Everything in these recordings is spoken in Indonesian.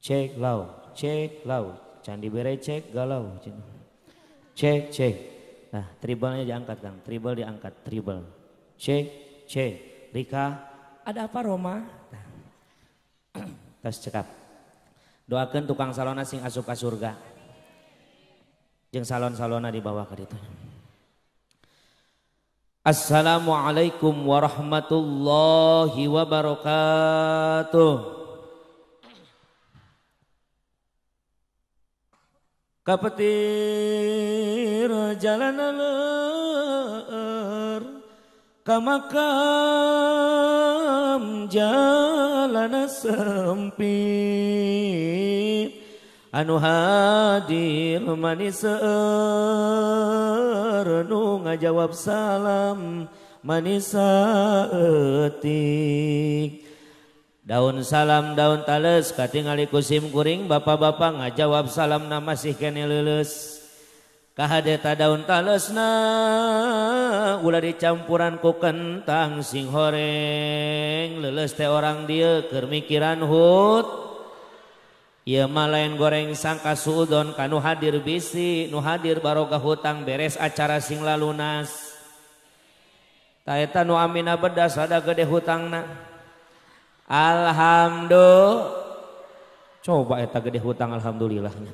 cek lau, candi berecek galau, cek. Nah, tribalnya diangkat Kang, tribal diangkat, tribal. Cek, Rika, ada apa Roma? Tas cekap. Doakeun tukang salona sing asup ka surga. Jeung salon-salona di bawah ka ditu. Assalamualaikum warahmatullahi wabarakatuh. Kapetir jalan aleur ka makam jalan sempit anu hadir manis seueur nu ngajawab salam manis saeutik. Daun salam daun tales katingali kusim kuring bapak-bapak ngajawab salam na masih kene leuleus. Kahadeta daun talesna ulah dicampuran ku kentang sing horeng leuleus teh orang dieu keur mikiran hut. Ieu mah lain goreng sangka suudon kanu hadir bisi nu hadir barokah hutang beres acara sing lalunas. Ta eta nu amina bedas ada gede hutangna. Alhamdulillah. Coba eta gede hutang alhamdulillahnya.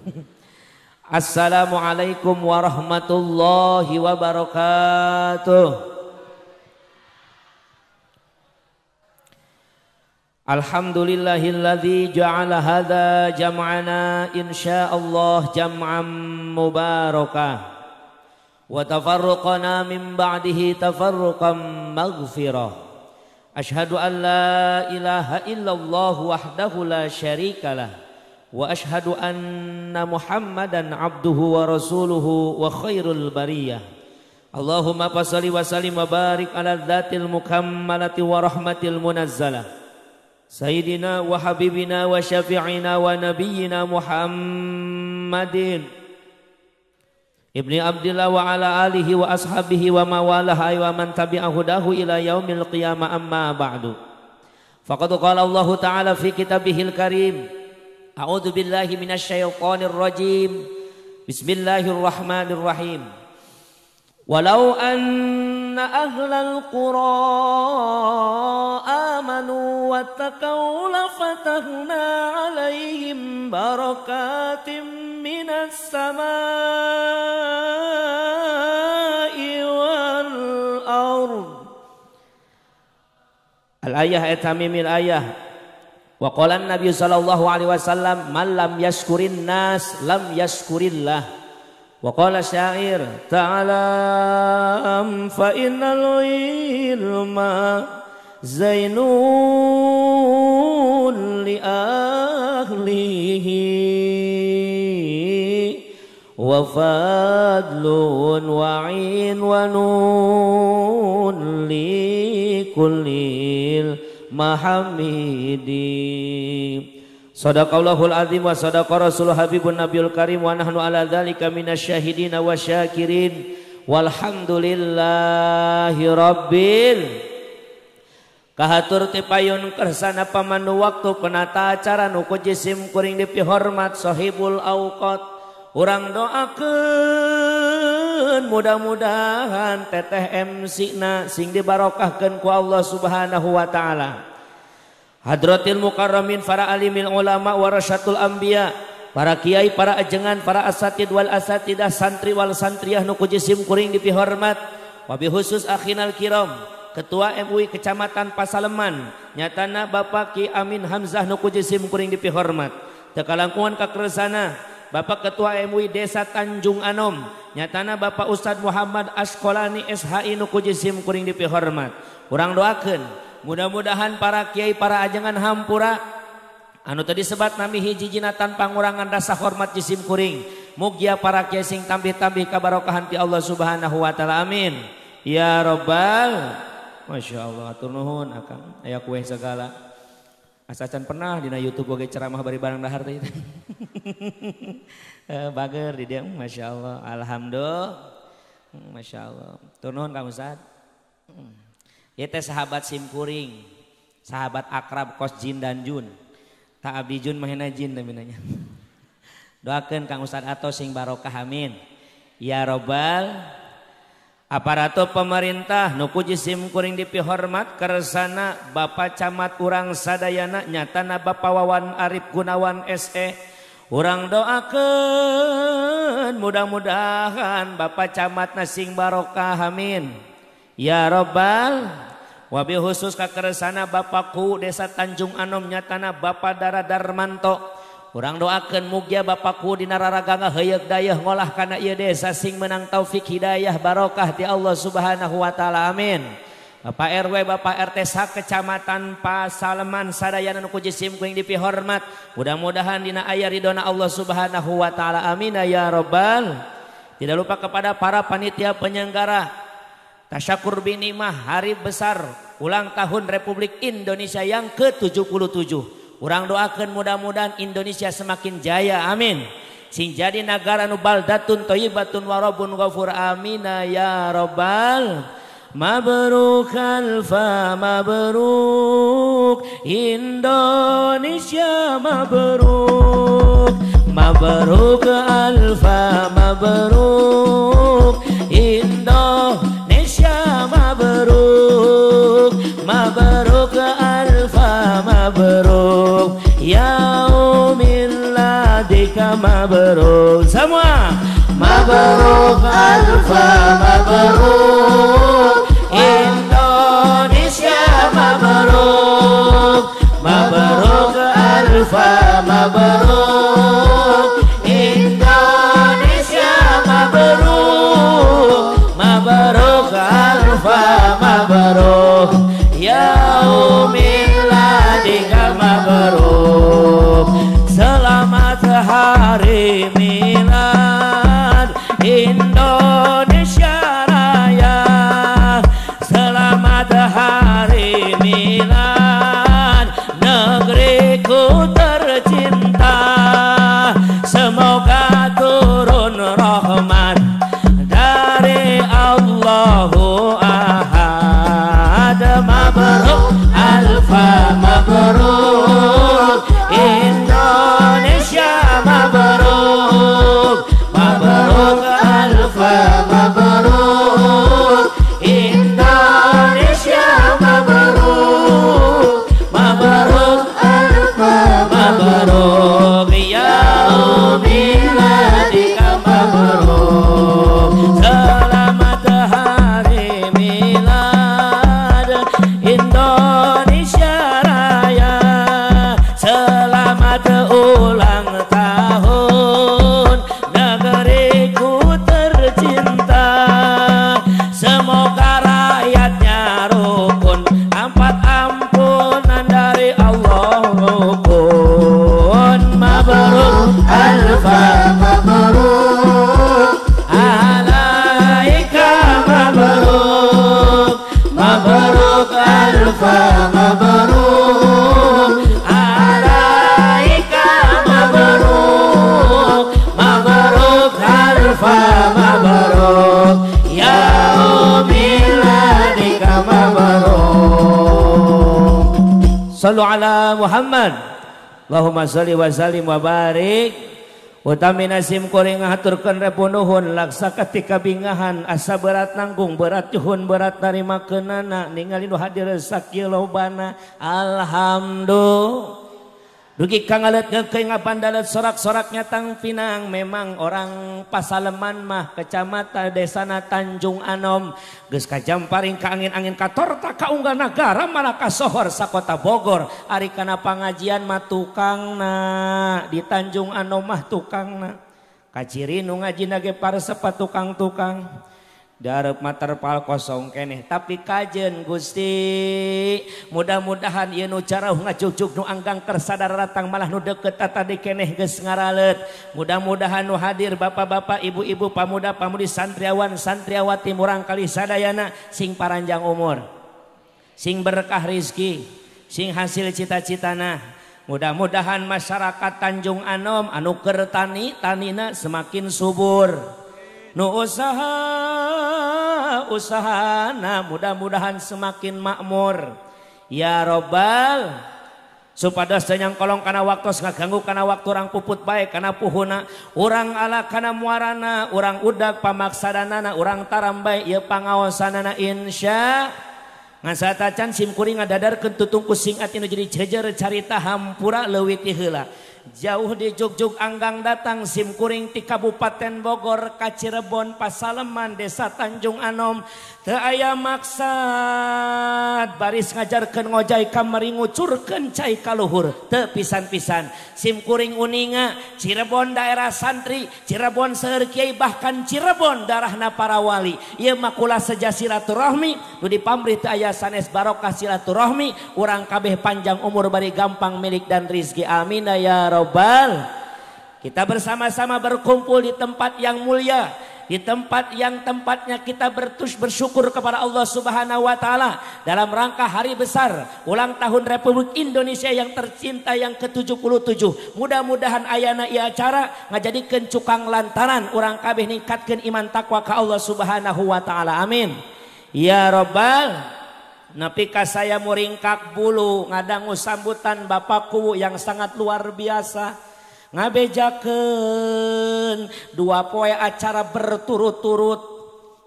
Assalamualaikum warahmatullahi wabarakatuh. Alhamdulillahilladzi ja'ala hadza jam'ana insyaallah jam'an mubarakah wa tafarruqana min ba'dihi tafarruqan maghfirah. Ashhadu an la ilaha illallah wahdahu la syarikalah wa ashhadu anna Muhammadan abduhu wa rasuluhu wa khairul bariyah. Allahumma fashalli wa sallim wa barik ala dzatil mukammalati wa rahmatil munazzalah sayyidina wa habibina wa syafi'ina wa nabiyyina Muhammadin Ibni Abdillah wa ala alihi wa ashabihi wa mawalah wa man tabi'ahu dahu ila yaumil qiyamah amma ba'du. Faqad qala Allah Ta'ala fi kitabihil karim. A'udzu billahi minasy syaithanir rajim. Bismillahirrahmanirrahim. Walau anna ahlal qura amanu wattaqaw lafatahna 'alaihim barakatim minas samai wal ard. Al-ayah etamimil ayah. Wa qala an-nabiy sallallahu alaihi wasallam man lam yashkurin nas lam yashkurillah. Wa qala syair ta'alam fa innal ilma zainun li ahlihi wa fadlun wa'in wa nun li kullil mahamidi. Sadaqallahul azim wa sadaqa rasul habibun nabiyul karim wa nahnu ala dzalika minasyahidin wa syakirin walhamdulillahi rabbil. Kahatur ti payun kersana pamandu waktu penata acara nu ku jisim kuring dipihormat sahibul auqat. Urang doakeun mudah-mudahan teteh MC na sing dibarokahkeun ku Allah Subhanahu wa taala. Hadratil mukarramin para alimil ulama warasatul anbiya, para kiai, para ajengan, para asatid wal asatidah, santri wal santriyah nu ku jisim kuring dipihormat. Wabi khusus akhinal kiram, Ketua MUI Kecamatan Pasaleman, nyatana Bapak Ki Amin Hamzah nu ku jisim kuring dipihormat. Teu kalangkungan ka keresana Bapak Ketua MUI Desa Tanjung Anom, nyatana Bapak Ustadz Muhammad Askolani SHI nu ku jisim kuring dipihormat. Urang doakeun mudah-mudahan para kiai para ajengan hampura anu tadi sebat nami hiji-hijina tanpa ngurangan rasa hormat jisim kuring. Mugia para kiai sing tambih-tambih kabarokahan ti Allah Subhanahu wa taala. Amin. Ya Rabbal. Masya Allah, atur nuhun akang aya kue segala. Asacan pernah dina YouTube oge ceramah bari barang dahar teh. Bager di dia, Masya Allah. Alhamdulillah. Masya Allah. Atur nuhun Kang Ustad. Ieu teh sahabat simkuring, sahabat akrab kos jin dan jun. tak abdi jun mahena jin tapi nanya. Doakeun Kang Ustad Ato sing barokah amin. Ya Robbal aparatur pemerintah nu jisim kuring dipihormat kersana Bapak Camat urang sadayana nyatana Bapak Wawan Arif Gunawan SE. Urang doakeun mudah-mudahan Bapak Camatna sing barokah amin. Ya Robbal wabil khusus ka kersana Bapakku Desa Tanjung Anom nyatana Bapak Dara Darmanto. Urang doakeun mugia Bapakku dina raraga ngaheuyeuh dayeuh ngolah kana ieu desa sing menang taufik hidayah barokah ti Allah Subhanahu wa taala amin. Bapak RW Bapak RT Kecamatan Pasaleman sadayana nu jisim kuring dipihormat mudah-mudahan dina aya ridona Allah Subhanahu wa taala amin ya Robbal. Tidak lupa kepada para panitia penyelenggara tasyakur binimah hari besar ulang tahun Republik Indonesia yang ke-77. Urang doakeun mudah-mudahan Indonesia semakin jaya amin. Sing jadi nagara nu baldatun thayyibatun wa rabbun ghafur amin ya Robbal. Mabruk alfa mabruk Indonesia mabruk. Mabruk alfa mabruk Indonesia mabruk. Mabruk alfa mabruk yaumil ladika mabruk. Semua mabruk alfa mabruk Indonesia mabruk. Mabruk alfa mabruk Indonesia mabruk. Mabruk alfa mabruk yaumil ladika mabruk. Selamat hari milad Indonesia Raya. Selamat hari milad negeriku tercinta. Semoga turun rahmat dari Allahu Ahad. Mabruk alfa mabruk Indonesia mabruk. Mabruk alfa mabruk Indonesia mabruk. Mabruk alfa mabruk yaumil ladika mabruk. Selamat hari milad Indonesia Raya. Selamat ulang tahun negeriku tercinta. Semoga rakyatnya rukun empat ampunan dari Allah rukun. Mabruk alfa mabruk alaika mabruk. Mabruk alfa mabruk alaika mabruk. Mabruk alfa mabruk yaumil ladika mabruk. Sallu ala Muhammad. Allahumma sholli wa sallim wa barik. Utami nasim kuring ngaturkeun repunuhun laksa ketika bingahan asa berat nanggung berat juhun berat narima keunana ningali nu hadir sakieu lobana. Alhamdulillah. Dugi kangaleut ngeukeung ngapandalet sorak-soraknya tang pinang. Memang orang Pasaleman mah kecamatan desana Tanjung Anom geus kajamparing ka angin-angin katorta ka unggal nagara malah kasohor sakota Bogor. Ari kana pangajian mah tukangna di Tanjung Anom mah tukangna. Kaciri nu ngajina ge paresep tukang-tukang. Dareup materpal kosong keneh tapi kajen Gusti. Mudah-mudahan ieu nu carauh ngajugjug nu anggang keur sadar datang malah nu deukeut tadi keneh geus ngaraleut. Mudah-mudahan nu hadir bapak-bapak, ibu-ibu, pamuda-pamudi, santriawan, santriawati murang kali sadayana sing paranjang umur, sing berkah rizki, sing hasil cita-citana. Mudah-mudahan masyarakat Tanjung Anom anu keur tani tanina semakin subur. Nu usahana mudah-mudahan semakin makmur. Ya Robbal supados tanyang kolong kana waktu ngaganggu kana waktu orang puput baik kana puhuna urang ala kana muarana urang udag pamaksadanana urang tarambai ieu pangaosanana insya ngan satacan sim kuring ngadadarkeun tutungku singat anu jadi jejer carita hampura leuwih ti heula jauh di Jugjug anggang datang sim kuring ti Kabupaten Bogor ka Cirebon Pasaleman Desa Tanjung Anom teu aya maksad baris ngajarkeun ngojay kamari ngucurkeun cai ka luhur teu pisan-pisan sim kuring uninga Cirebon daerah santri Cirebon seueur kiai bahkan Cirebon darahna para wali ieu mah kula seja silaturahmi nu dipamrih teu aya sanes barokah silaturahmi urang kabeh panjang umur bari gampang milik dan rizki amin ya robbal. Kita bersama-sama berkumpul di tempat yang mulia, di tempat yang tempatnya kita bersyukur kepada Allah Subhanahu wa taala dalam rangka hari besar ulang tahun Republik Indonesia yang tercinta yang ke-77. Mudah-mudahan ayana ieu acara ngajadikeun cukang lantaran urang kabeh ningkatkeun iman takwa ka Allah Subhanahu wa taala. Amin. Ya robbal. Napi ka saya muringkak bulu ngadangu sambutan Bapakku yang sangat luar biasa ngabejakeun 2 poe acara berturut-turut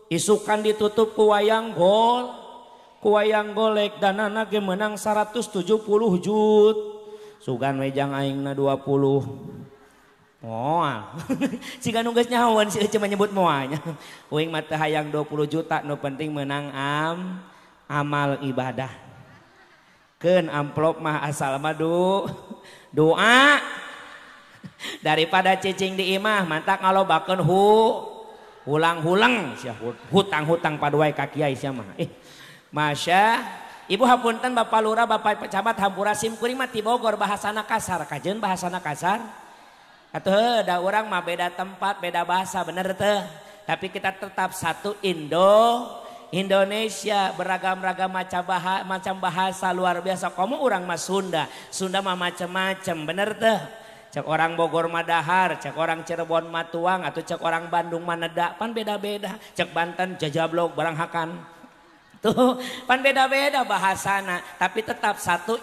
isukan ditutup ku wayang golek danana ge meunang 170 jut sugan wejang aingna 20 moal siga nu geus nyahoan sih cuma nyebut moalnya uing mah teu hayang 20 juta nu penting meunang amal ibadah keun amplop mah asal mah doa daripada cicing di imah mantak ngalobakeun hulang-hulang hutang-hutang paduai ka kiai sia mah masya ibu hapunten Bapak Lurah Bapak Pejabat hampura sim kuring mah ti Bogor bahasana kasar kajeun bahasana kasar atuh da urang mah beda tempat beda bahasa bener teh tapi kita tetap satu Indonesia beragam-ragam macam bahasa luar biasa. Kamu orang mah Sunda mah macam-macam bener teh. Cek orang Bogor mah dahar, cek orang Cirebon mah tuang, atau cek orang Bandung mah neda, pan beda-beda. Cek Banten jajablok barang hakan. Tuh pan beda-beda bahasana, tapi tetap satu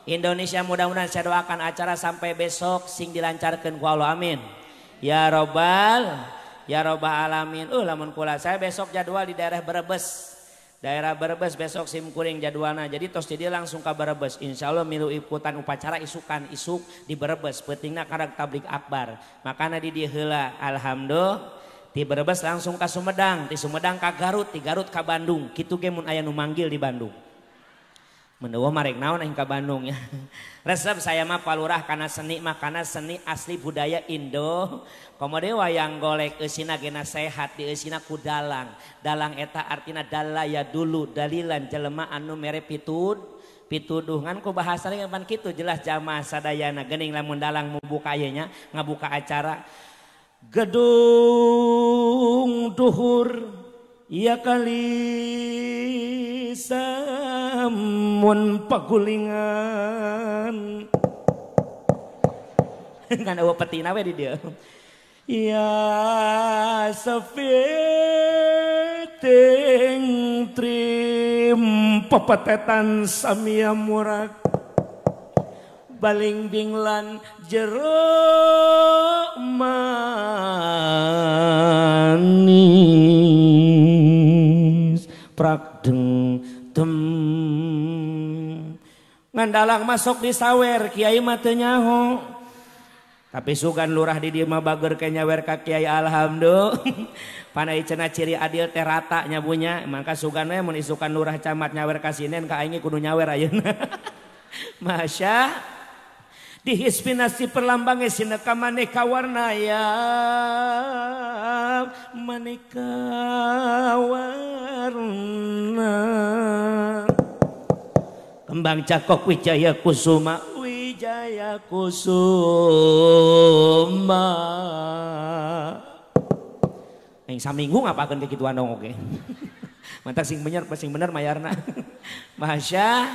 Indonesia. Mudah-mudahan saya doakan acara sampai besok sing dilancarkeun ku Allah amin. Ya robbal alamin. Lamun kula saya besok jadwal di daerah Brebes besok sim kuring jadwalna jadi tos jadi langsung ke Brebes insyaallah milu ikutan upacara isuk di Brebes pentingna karek tablik akbar makana di dieu heula alhamdulillah di Brebes langsung ke Sumedang di Sumedang ke Garut di Garut ke Bandung kitu ge mun aya nu manggil di Bandung meneueuh marek naon aing ka Bandung ya. Resep saya mah palurah kana seni asli budaya Indo. Komode wayang golek eusina gena sehat di eusina ku dalang. Dalang eta artina dalaya dulu dalilan jelema anu mere pituduh ngan ku bahasana pan kitu jelas jamaah sadayana geuning lamun dalang membuka ieu nya ngabuka acara gedung duhur ya kali samun pagulingan kan eueuh petina we di dieu ya safiting trim pepetetan samia murag baling binglan jero manis prak deng tem ngandalang masuk di sawer kiai mah teu nyaho tapi sugan lurah di dieu mah bager ke nyawer ka kiai alhamdulillah panai cenah ciri adil teh rata nyabunya mangka sugan we mun isukan lurah camat nyawer ka sinen ka aing kudu nyawer ayeuna masya dihispinasi perlambangnya sineka maneka warna ya maneka warna kembang cakok wijaya kusuma yang saminggu ngapakeun kekituan dong oke mantak sing bener mayarna masya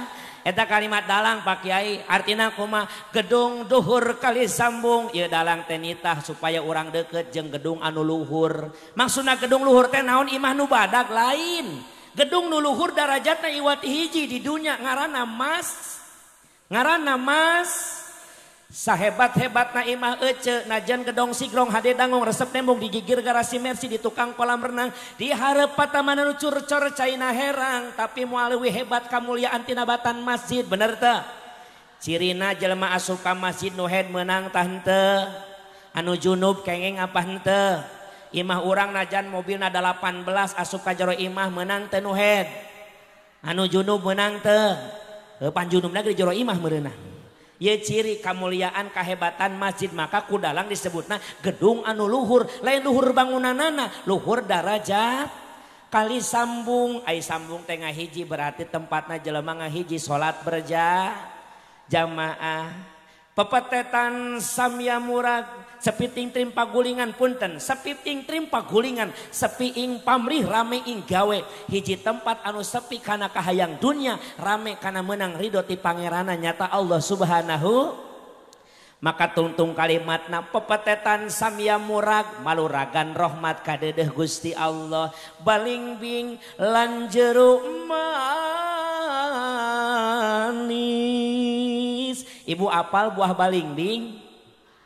eta kalimat dalang Pak Kiai artina kumaha gedung duhur kali sambung ieu dalang teh nitah supaya urang deukeut jeung gedung anu luhur maksudna gedung luhur teh naon imah nu badag lain gedung nu luhur darajatna iwati hiji di dunya ngaranna Ngaranna Mas. Sahebat-hebatna imah ece najan gedong sigrong hade dangong resep nembong digigir garasi mersi di tukang kolam renang di hareup patamana nu curcor caina herang tapi moal leuwih hebat kamuliaan tina batan masjid bener teu cirina jelema asup ka masjid nu head meunang tah henteu anu junub kengeng apa henteu imah urang najan mobilna 18 asup ka jero imah meunang teu nu head anu junub meunang teu pan junubna ge jero imah meureunna. Ye ciri kemuliaan kehebatan masjid maka kudalang disebutna gedung anu luhur lain luhur bangunanana luhur darajat kali sambung ai sambung tengah hiji berarti tempatna jelema ngahiji salat berjamaah pepetetan samya murag sepiting trim pagulingan punten sepiting trim pagulingan sepi ing pamrih rame ing gawe hiji tempat anu sepi kana kahayang dunia rame kana menang ridho ti pangerana nyata Allah subhanahu maka tungtung kalimatna pepetetan samya murag maluragan rahmat kadedeh Gusti Allah balingbing lan jeruk manis ibu apal buah balingbing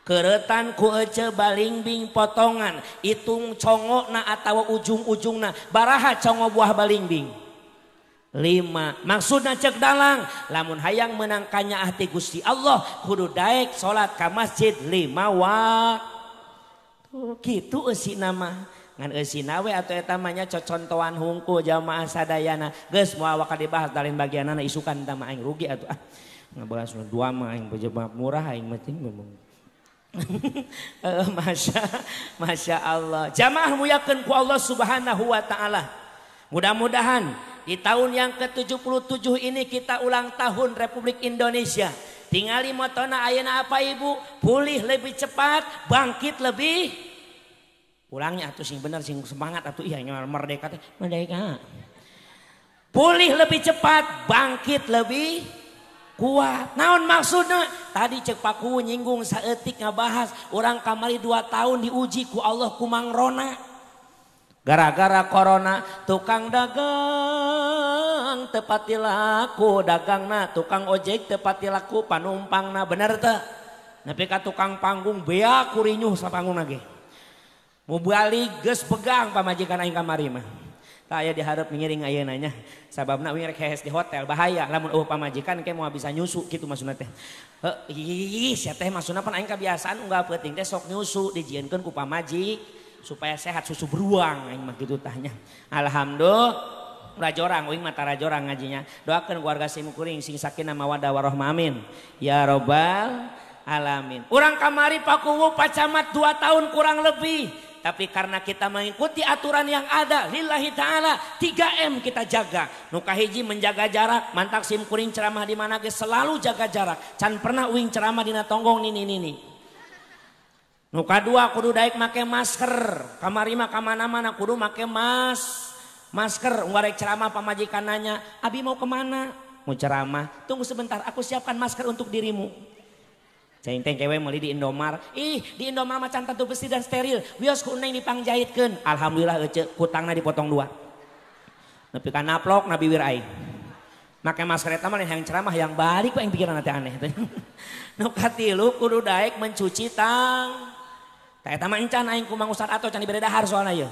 keretan ku ece balingbing potongan itung congokna atawa ujung-ujungna baraha congo buah balingbing 5 maksudna cek dalang lamun hayang menang kanya hati Gusti Allah kudu daek salat ka masjid 5 waktu kitu eusina mah ngan eusina we atuh eta mah nya cocontoan hungkul jamaah sadayana geus moal waka dibahas dalin bagianana isukan tah mah aing rugi atuh ngabahas dua mah aing bejema murah aing penting ngomong Masya Allah jamaah muyakeun ku Allah subhanahu wa ta'ala mudah-mudahan di tahun yang ke-77 ini kita ulang tahun Republik Indonesia tingali motona ayeuna apa ibu pulih lebih cepat bangkit lebih ulangnya atuh sing bener sing semangat atuh iya merdeka merdeka pulih lebih cepat bangkit lebih kuat. Naon maksudnya? Tadi cek paku nyinggung saeutik ngabahas orang kamari 2 tahun diuji ku Allah ku Mang Rona. Gara-gara corona tukang dagang tepati laku dagangna tukang ojek tepati laku panumpangna bener teu? Nepi ka tukang panggung bea kurinyuh sapanggungna ge. Mau balik geus pegang pamajikan aing kamari mah. Saya diharap mengiring ayeuna nya sababna uing rek hees di hotel bahaya lamun pamajikan ke mau bisa nyusu gitu maksudna teh ih sia teh maksudna pan aing kebiasaan unggal peuting teh sok nyusu dijieunkeun ku pamajik supaya sehat susu beruang aing mah kitu tahnya alhamdulillah rajorang uing mah tarajorang ngajinya doakeun keluarga simukuring sing sakinah mawaddah warahmah amin ya robbal alamin urang kamari pakuwu pacamat 2 tahun kurang lebih. Tapi karena kita mengikuti aturan yang ada lillahi ta'ala 3M kita jaga nu kahiji menjaga jarak mantak sim kuring ceramah di mana ge selalu jaga jarak can pernah uing ceramah dina tonggong nini nu kadua kudu daek make masker kamari mah ka mana-mana kudu make masker ngwarek ceramah pamajikan nanya abi mau kemana mau ceramah tunggu sebentar aku siapkan masker untuk dirimu. Caing teh kewe meuli di Indomar. Ih, di Indomar macan tentu bersih dan steril. Wios ku neng dipangjahitkeun. Alhamdulillah ece kutangna dipotong 2. Nepi ka naplok na bibir aing. Make masker eta mah yang ceramah yang balik kok yang pikiran teh aneh teh. Nu katilu kudu daek mencuci tang. Tah eta mah encan aing ku Mang Ustad Ato can dibere dahar soalna ieu.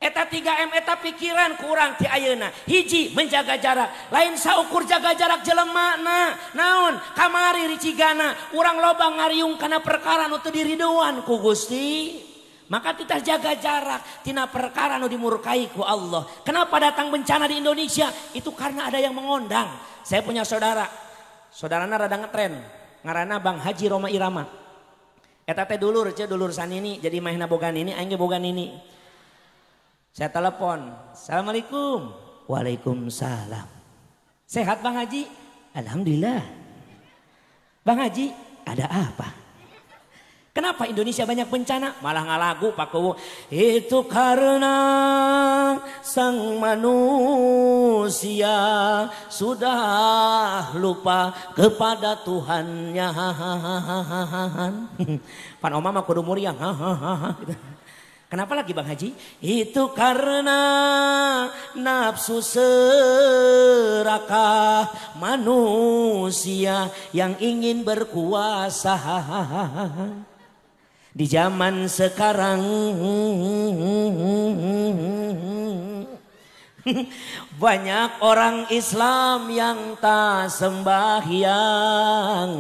Eta 3M eta pikiran kurang ti ayeuna. Hiji menjaga jarak. Lain saukur jaga jarak jelemana. Naon? Kamari ricigana. Urang loba ngariung kana perkara nu teu diridoan ku Gusti. Maka kita jaga jarak tina perkara nu dimurkai ku Allah. Kenapa datang bencana di Indonesia? Itu karena ada yang mengondang. Saya punya saudara. Saudarana rada ngetren. Ngaranna Bang Haji Roma Irama. Eta teh dulur sanini jadi mahna bogan ini aing ge bogan ini. Saya telepon, assalamualaikum, waalaikumsalam. Sehat Bang Haji? Alhamdulillah. Bang Haji, ada apa? Kenapa Indonesia banyak bencana? Malah ngalagu Pak Kuwu. Itu karena sang manusia sudah lupa kepada Tuhannya. Pan Oma mah kudu muriang. Kenapa lagi Bang Haji? Itu karena nafsu serakah manusia yang ingin berkuasa. Di zaman sekarang banyak orang Islam yang tak sembahyang.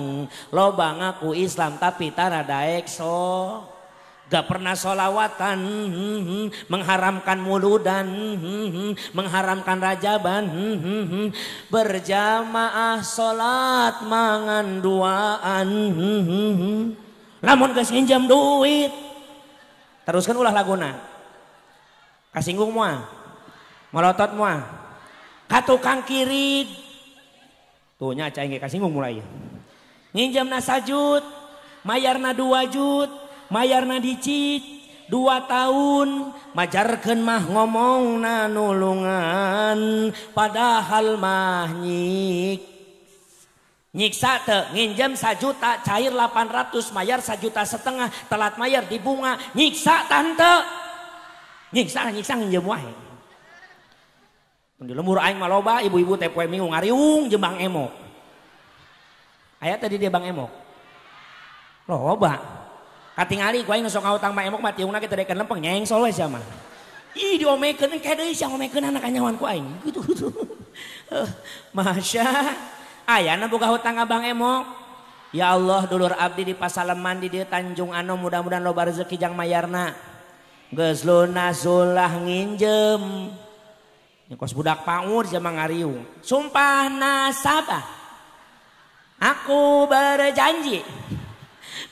Loba ngaku Islam tapi tarada ekso. Gak pernah solawatan, mengharamkan muludan, mengharamkan rajaban, berjamaah solat mangan duaan. Lamun geus nginjem duit, teruskan ulah laguna. Kasinggung moal, melotot moal, katukang kirid. Tuh nya cai ge kasinggung mulai. Nginjemna sajut, mayarna 2 jut, mayarna dicit 2 tahun, majarkeun mah ngomongna nulungan, padahal mah nyiksa teu. Nginjem 1 juta cair 800, mayar 1,5 juta, telat mayar di bunga, nyiksa tante. Nyiksa nginjem wae. Di lembur aing mah loba ibu-ibu teh poe Minggu ngariung jeung Bang Emok. Aya tadi dia Bang Emok. Loba. Katingali ku aing sok ngautang Bang Emok mah tiungna kitu dekeun lempeng nyengsol we sia mah. Ih diomekeun kae deui sia ngomekeun anak anyawan ku aing. Gitu. Masya ayana boga hutang Abang Emok. Ya Allah dulur abdi di Pasaleman di dieu Tanjung Anom mudah-mudahan loba rezeki jang mayarna. Geus lunas ulah nginjem. Kos budak paur sama ngariung. Sumpah nasabah. Aku berjanji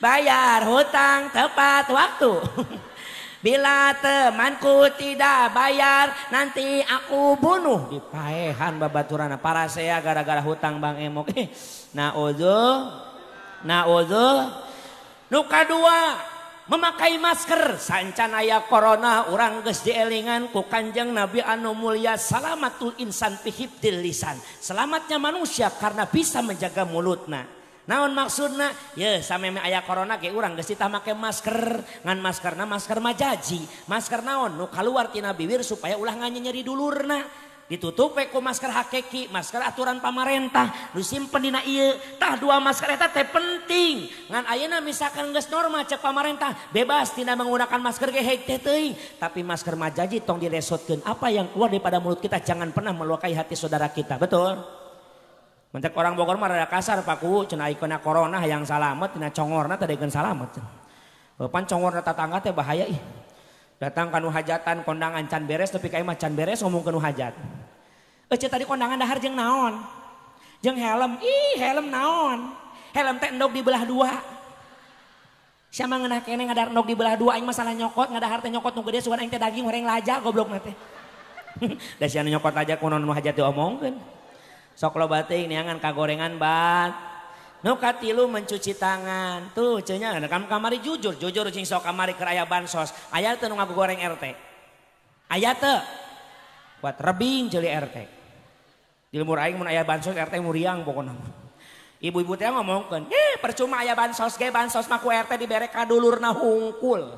bayar hutang tepat waktu. Bila temanku tidak bayar nanti aku bunuh. Dipaehan babaturana para saya gara-gara hutang Bang Emok. Nauzu. Nu kadua memakai masker sancan aya corona urang geus dielingan ku Kanjeng Nabi anu mulia salamatul insan fi hifdil lisan. Selamatnya manusia karena bisa menjaga mulutna. Naon maksudna? Ye sameme aya corona ge urang geus ditah make masker. Ngan maskerna masker majaji. Masker naon? Nu kaluar tina bibir supaya ulah nganyeri dulurna. Ditutup ku masker hakiki, masker aturan pamarentah. Nu simpen dina ieu. Tah 2 masker eta teh penting. Ngan ayeuna misalkan geus norma cek pamarentah, bebas tina menggunakan masker ge heuh teh teuing. Tapi masker majaji tong dilesotkeun. Apa yang keluar daripada mulut kita jangan pernah melukai hati saudara kita. Betul? Mentek orang Bogor mah rada kasar paku cenah ikona corona hayang salamet tina congorna teh dekeun salamet. Pan congorna tatangga teh bahaya ih. Datang kanu hajatan kondangan can beres tapi kayak mah can beres ngomong kanu hajat. Ece tadi kondangan dahar jeung naon? Jeung helm. Ih helm naon? Helm teh endog dibelah 2. Siapa ngeunah keneh ngadar endog dibelah 2 aing masalah nyokot ngadahar teh nyokot nu gede sugan aing teh daging goreng laja goblokna teh. Da sia nyokot laja kunaon nu hajat diomongkeun. Sok loba teuing neangan kagorengan bat. Nu katilu mencuci tangan. Tuh cenah kamari jujur cing sok kamari keur aya bansos. Aya teu nu ngagoreng RT? Aya teu? Buat rebing ceuli RT. Di lembur aing mun aya bansos RT muriang pokona. Ibu-ibu teh ngomongkeun, percuma aya bansos ge bansos mah ku RT dibere ka dulurna hungkul.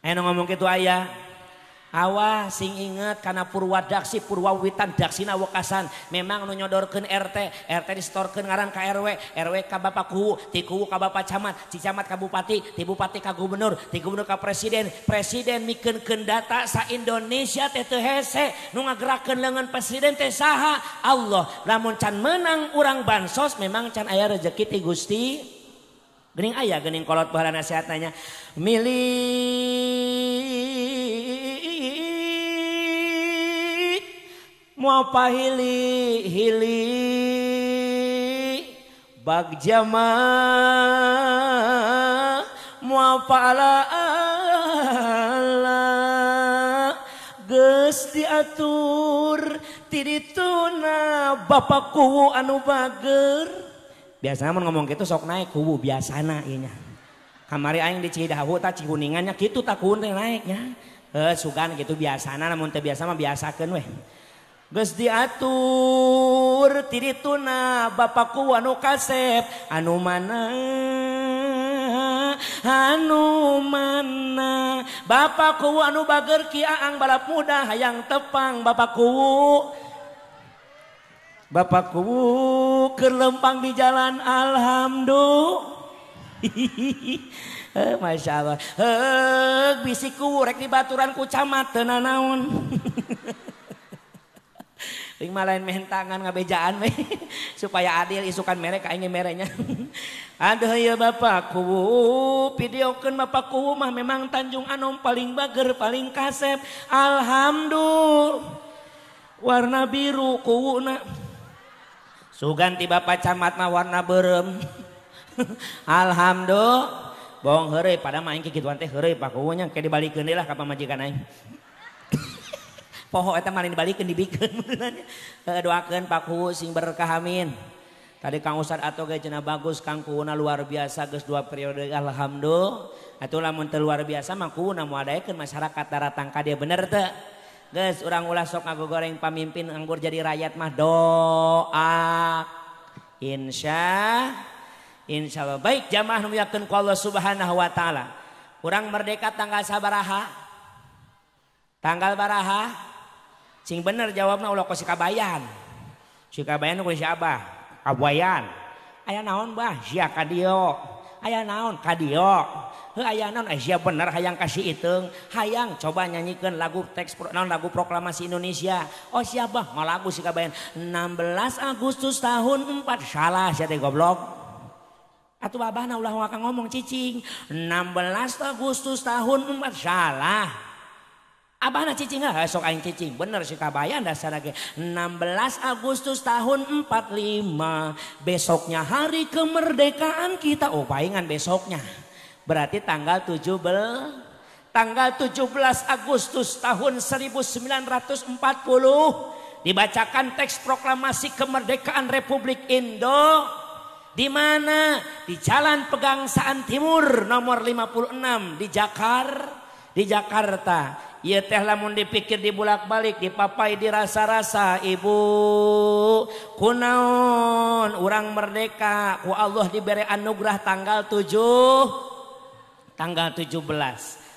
Aya nu ngomong kitu aya. Awas sing inget karena purwadaksi purwawitan daksina wekasan memang nu nyodorkeun RT distorkeun ngaran ka RW ka bapak kuwu ti kuwu ka bapak camat ci camat ka bupati ti bupati ka gubernur ti gubernur ka presiden mikeunkeun data sa Indonesia teh teu hese nu ngagerakeun leungeun presiden teh saha Allah. Lamun can menang urang bansos memang can aya rezeki ti Gusti. Geuning aya geuning kolot baheula nasihatna mau pahili bagjama mau pala geus diatur tidituna bapak kuwu anu bager. Biasana mun ngomong gitu sok naik kuwu biasana ieu nya. Kamari aing di Cidahu tah Cikuningannya kitu tah kuun teh naiknya. Sugan gitu biasana namun teu biasa mah biasakeun weh. Geus diatur tidituna bapakku anu kasep anu mana anu mana Bapakku anu bager ki aang balap muda hayang tepang Bapakku keur lempang di jalan alhamdulillah. Masya Allah bisiku rek di baturan ku camat teu nanaon. Ring malain mehen tangan ngabejaan we supaya adil isukan merek aing mereknya. Aduh ya Bapakku videokeun Bapakku mah memang Tanjung Anom paling bager paling kasep alhamdulillah warna biru kuuna sugan ti Bapak camat mah warna berem. Alhamdulillah bohong heureuy pada main kikituan teh heureuy Pak kuunya ke dibalikeun deui lah ka pamajikan aing. Poho eta malin dibalikeun dibikeun doakeun Pak Ku sing berkah amin. Tadi Kang Ustad atuh ge cenah bagus Kang kuuna luar biasa geus 2 periode alhamdulillah. Atuh lamun teu luar biasa mah kuuna moadaekeun masyarakat datang ka dieu bener teu? Geus urang ulah sok ngagogoreng pamimpin anggur jadi rakyat mah doa. Insyaallah baik jamaah nu muliakeun ku Allah Subhanahu wa taala. Urang merdeka tanggal sabaraha? Tanggal baraha? Sing bener jawabna ulah ku si kabayan. Si kabayan ku si Abah, kabayan. Aya naon bah? Sia ka dieu. Aya naon ka dieu. Heuh aya naon sia bener hayang kasih iteung. Hayang coba nyanyikeun lagu teks lagu proklamasi Indonesia. Oh sia bah ngalagu si kabayan. 16 Agustus tahun 4 salah sia teh goblok. Atuh babahna ulah ngomong ngomong cicing. 16 Agustus tahun 4 salah. Abahna cicing sok aing cicing bener si kabayan dasar ge 16 Agustus tahun 45 besoknya hari kemerdekaan kita oh paingan besoknya berarti tanggal 17 Agustus tahun 1940 dibacakan teks proklamasi kemerdekaan Republik Indo di mana di Jalan Pegangsaan Timur nomor 56 di Jakarta. Ieu teh lamun dipikir dibulak-balik dipapai dirasa-rasa ibu kunaon urang merdeka ku Allah diberi anugerah tanggal 17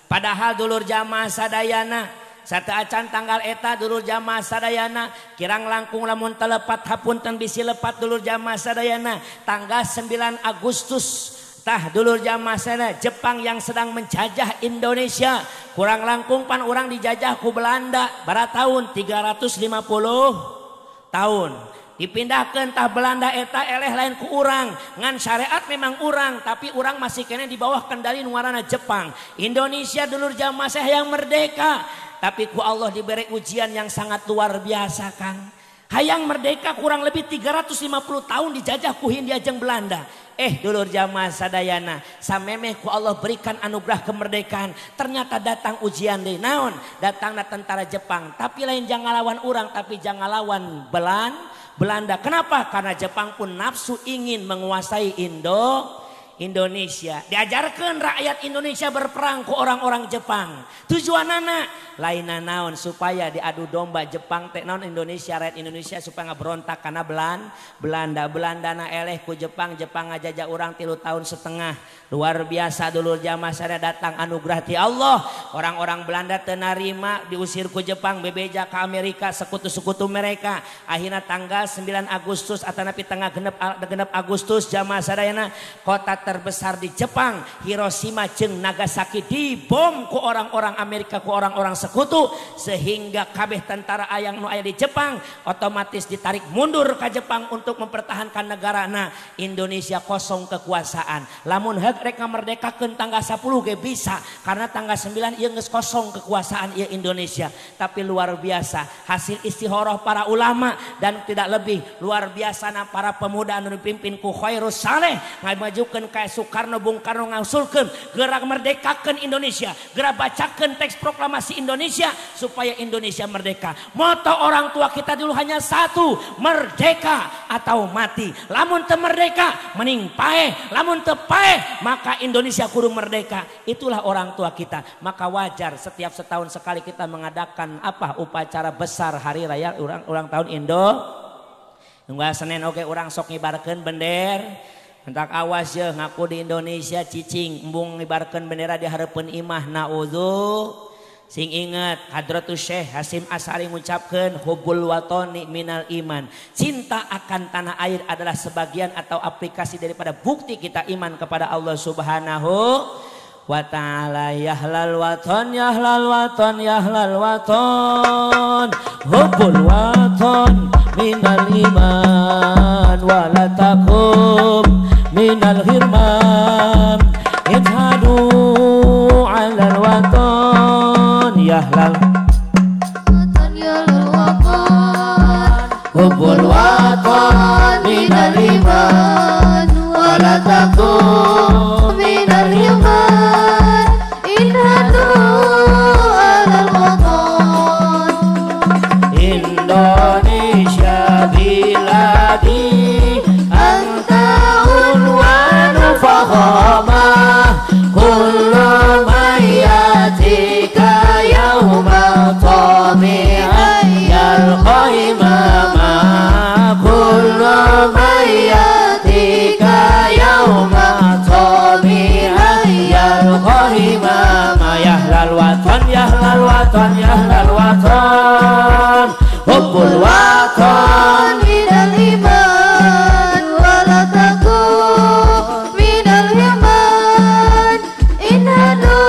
padahal dulur jamaah sadayana sate acan tanggal eta dulur jamaah sadayana kirang langkung lamun telepat hapunten bisi lepat dulur jamaah sadayana tanggal 9 Agustus tah dulur jamaah sana Jepang yang sedang menjajah Indonesia kurang langkung pan orang dijajah ku Belanda bara tahun 350 tahun dipindahkan tah Belanda eta eleh lain ku urang ngan syariat memang urang tapi urang masih kena di bawah kendali nuarana Jepang. Indonesia dulur jamaah saya yang merdeka tapi ku Allah diberi ujian yang sangat luar biasa Kang. Hayang merdeka kurang lebih 350 tahun dijajah ku Hindia jeung Belanda. Dulur jamaah sadayana samemeh ku Allah berikan anugerah kemerdekaan ternyata datang ujian deui naon datangna tentara Jepang tapi lain jangan lawan urang tapi jangan lawan Belanda. Kenapa? Karena Jepang pun nafsu ingin menguasai Indonesia. Diajarkan rakyat Indonesia berperang ke orang-orang Jepang. Tujuanana lain naon supaya diadu domba Jepang teh naon Indonesia rakyat Indonesia supaya berontak karena Belanda na eleh ku Jepang ngajajah orang 3 tahun setengah. Luar biasa dulur jamaah saya datang anugerah ti Allah. Orang-orang Belanda teu narima diusir ku Jepang bebeja ke Amerika sekutu-sekutu mereka. Akhirnya tanggal 9 Agustus atau napi tanggal genep Agustus jamaah sadayana kota terbesar di Jepang Hiroshima jeung Nagasaki dibom ku orang-orang Amerika ku orang-orang sekutu sehingga kabeh tentara ayang nu aya di Jepang otomatis ditarik mundur ke Jepang untuk mempertahankan negarana. Indonesia kosong kekuasaan. Lamun rek ngamerdekakeun tanggal 10 ge bisa karena tanggal 9 ieu geus kosong kekuasaan ieu Indonesia. Tapi luar biasa hasil istikharah para ulama dan tidak lebih luar biasa para pemuda anu dipimpin ku Khairus Saleh ngamajukeun ka Soekarno Bung Karno ngausulkeun gerak merdekakeun Indonesia, gerak bacakeun teks proklamasi Indonesia supaya Indonesia merdeka. Moto orang tua kita dulu hanya satu, merdeka atau mati. Lamun teu merdeka mending paeh, lamun teu paeh maka Indonesia kudu merdeka. Itulah orang tua kita. Maka wajar setiap setahun sekali kita mengadakan upacara besar hari raya ulang tahun Indo. Nunggu Senin oke orang sok ngibarkeun Entak awas ya ngaku di Indonesia cicing embung ngibarkeun bendera di hareupeun imah naudzu. Sing ingat Hadratus Syekh Hasyim Asy'ari ngucapkeun hubbul watani minal iman. Cinta akan tanah air adalah sebagian atau aplikasi daripada bukti kita iman kepada Allah Subhanahu wa ta'ala. Yahlal waton yahlal waton yahlal waton hubbul waton minal iman wala takum minal hirman idhadu alal waton yahlal waton yahlal waton hubbul waton minal iman wala takum minal hirman idhadu alal waton. Indonesia biladi kullu mayatika yauma tabi'an yalqa imama kullu mayatika yauma tabi'an yalqa imama. Yahlal waton yahlal waton yahlal waton hubbul waton minal iman wala takum minal hirman inhadu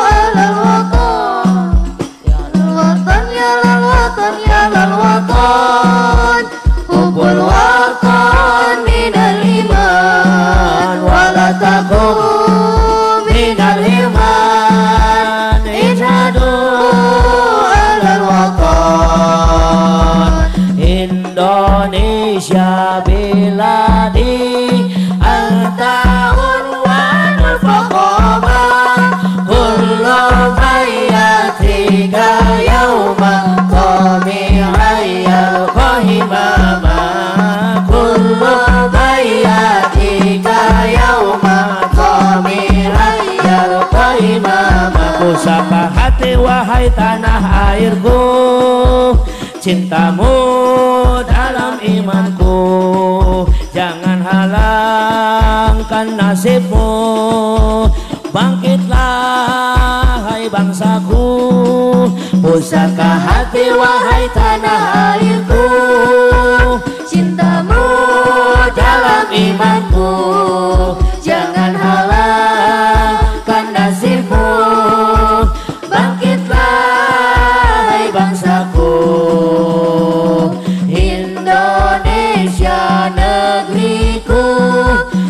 alal waton. Yahlal waton yahlal waton yahlal waton hubbul waton minal iman wala takum minal hirman inhadu alal waton. Indonesia biladi al-ta'un wa al-faqama kullu mayatika yawma tabi'an yalqa himama kullu mayatika yawma tabi'an yalqa himama. Pusaka hati wahai tanah airku, cintamu dalam imanku, jangan halangkan nasibmu. Bangkitlah hai bangsaku, pusaka hati wahai tanah airku, cintamu dalam imanku, jangan halangkan nasibmu. Bangkitlah hai bangsaku, Indonesia negeriku,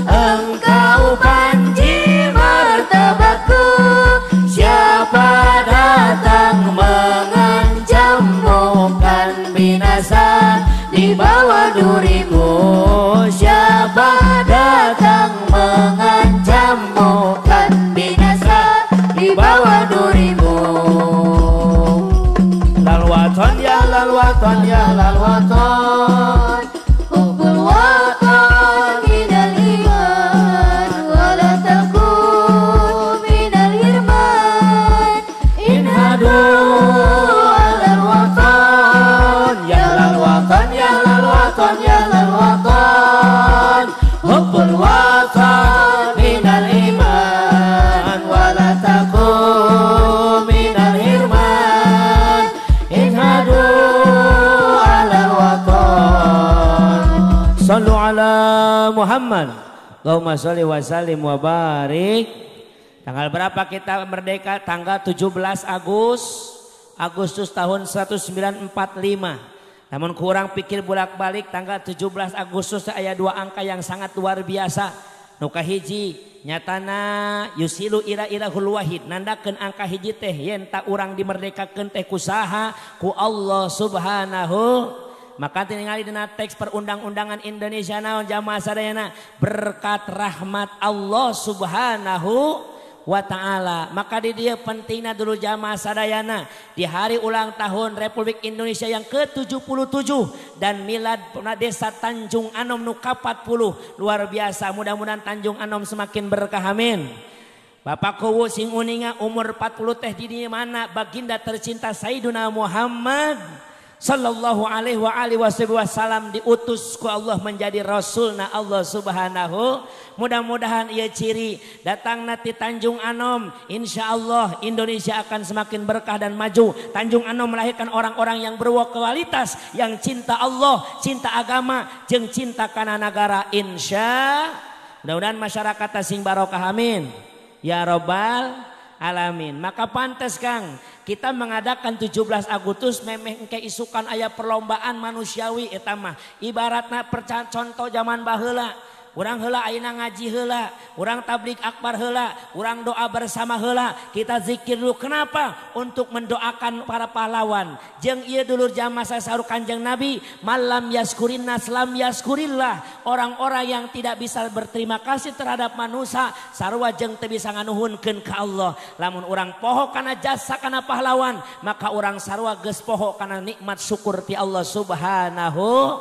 engkau banji martabatku. Siapa datang mengancammu kan binasa di bawah durimu. Siapa datang mengancammu kan binasa di bawah durimu. Lal waton ya lal waton ya lal waton hubbul waton minal iman wala takum minal hirman inhadu alal waton ya lal waton ya lal waton ya lal waton hubbul waton minal iman wala takum minal hirman inhadu alal waton. Sallu ala Muhammad. Allahumma sholli wa sallim wa barik. Tanggal berapa kita merdeka? Tanggal 17 Agustus tahun 1945. Namun kurang pikir bolak-balik tanggal 17 Agustus aya dua angka yang sangat luar biasa. Nuka hiji nyatana yusilu ila ilahul wahid, nandakeun angka hiji teh yen ta urang dimerdekakeun teh kusaha ku Allah Subhanahu. Maka tinggali dina teks perundang-undangan Indonesia naon jamaah sadayana berkat rahmat Allah Subhanahu wa ta'ala. Maka di dia pentingnya dulu jamaah sadayana di hari ulang tahun Republik Indonesia yang ke-77 dan milad desa Tanjung Anom nu ka-40. Luar biasa, mudah-mudahan Tanjung Anom semakin berkah, amin. Bapak Kowo sing uninga umur 40 teh di mana baginda tercinta Sayyiduna Muhammad sallallahu alaihi wa alihi wasallam diutus ku Allah menjadi rasulna Allah subhanahu. Mudah-mudahan ieu ciri datang nanti Tanjung Anom, insya Allah Indonesia akan semakin berkah dan maju. Tanjung Anom melahirkan orang-orang yang berkualitas, yang cinta Allah, cinta agama, jeung cinta kana negara, insya. Mudah-mudahan masyarakat sing barokah, amin ya robbal alamin. Maka pantas Kang kita mengadakan 17 Agustus memang keisukan aya perlombaan manusiawi eta mah ibaratna contoh zaman baheula. Urang heula ayeuna ngaji heula, urang tablik akbar heula, urang doa bersama heula, kita zikir dulu. Kenapa? Untuk mendoakan para pahlawan. Jeung ieu dulur jamaah sasaru Kanjeng Nabi, malam yaskurinna lam yaskurillah. Orang-orang yang tidak bisa berterima kasih terhadap manusia sarua jeung teu bisa nganuhunkeun ka Allah. Lamun urang poho kana jasa kana pahlawan, maka urang sarua geus poho kana nikmat syukur ti Allah subhanahu.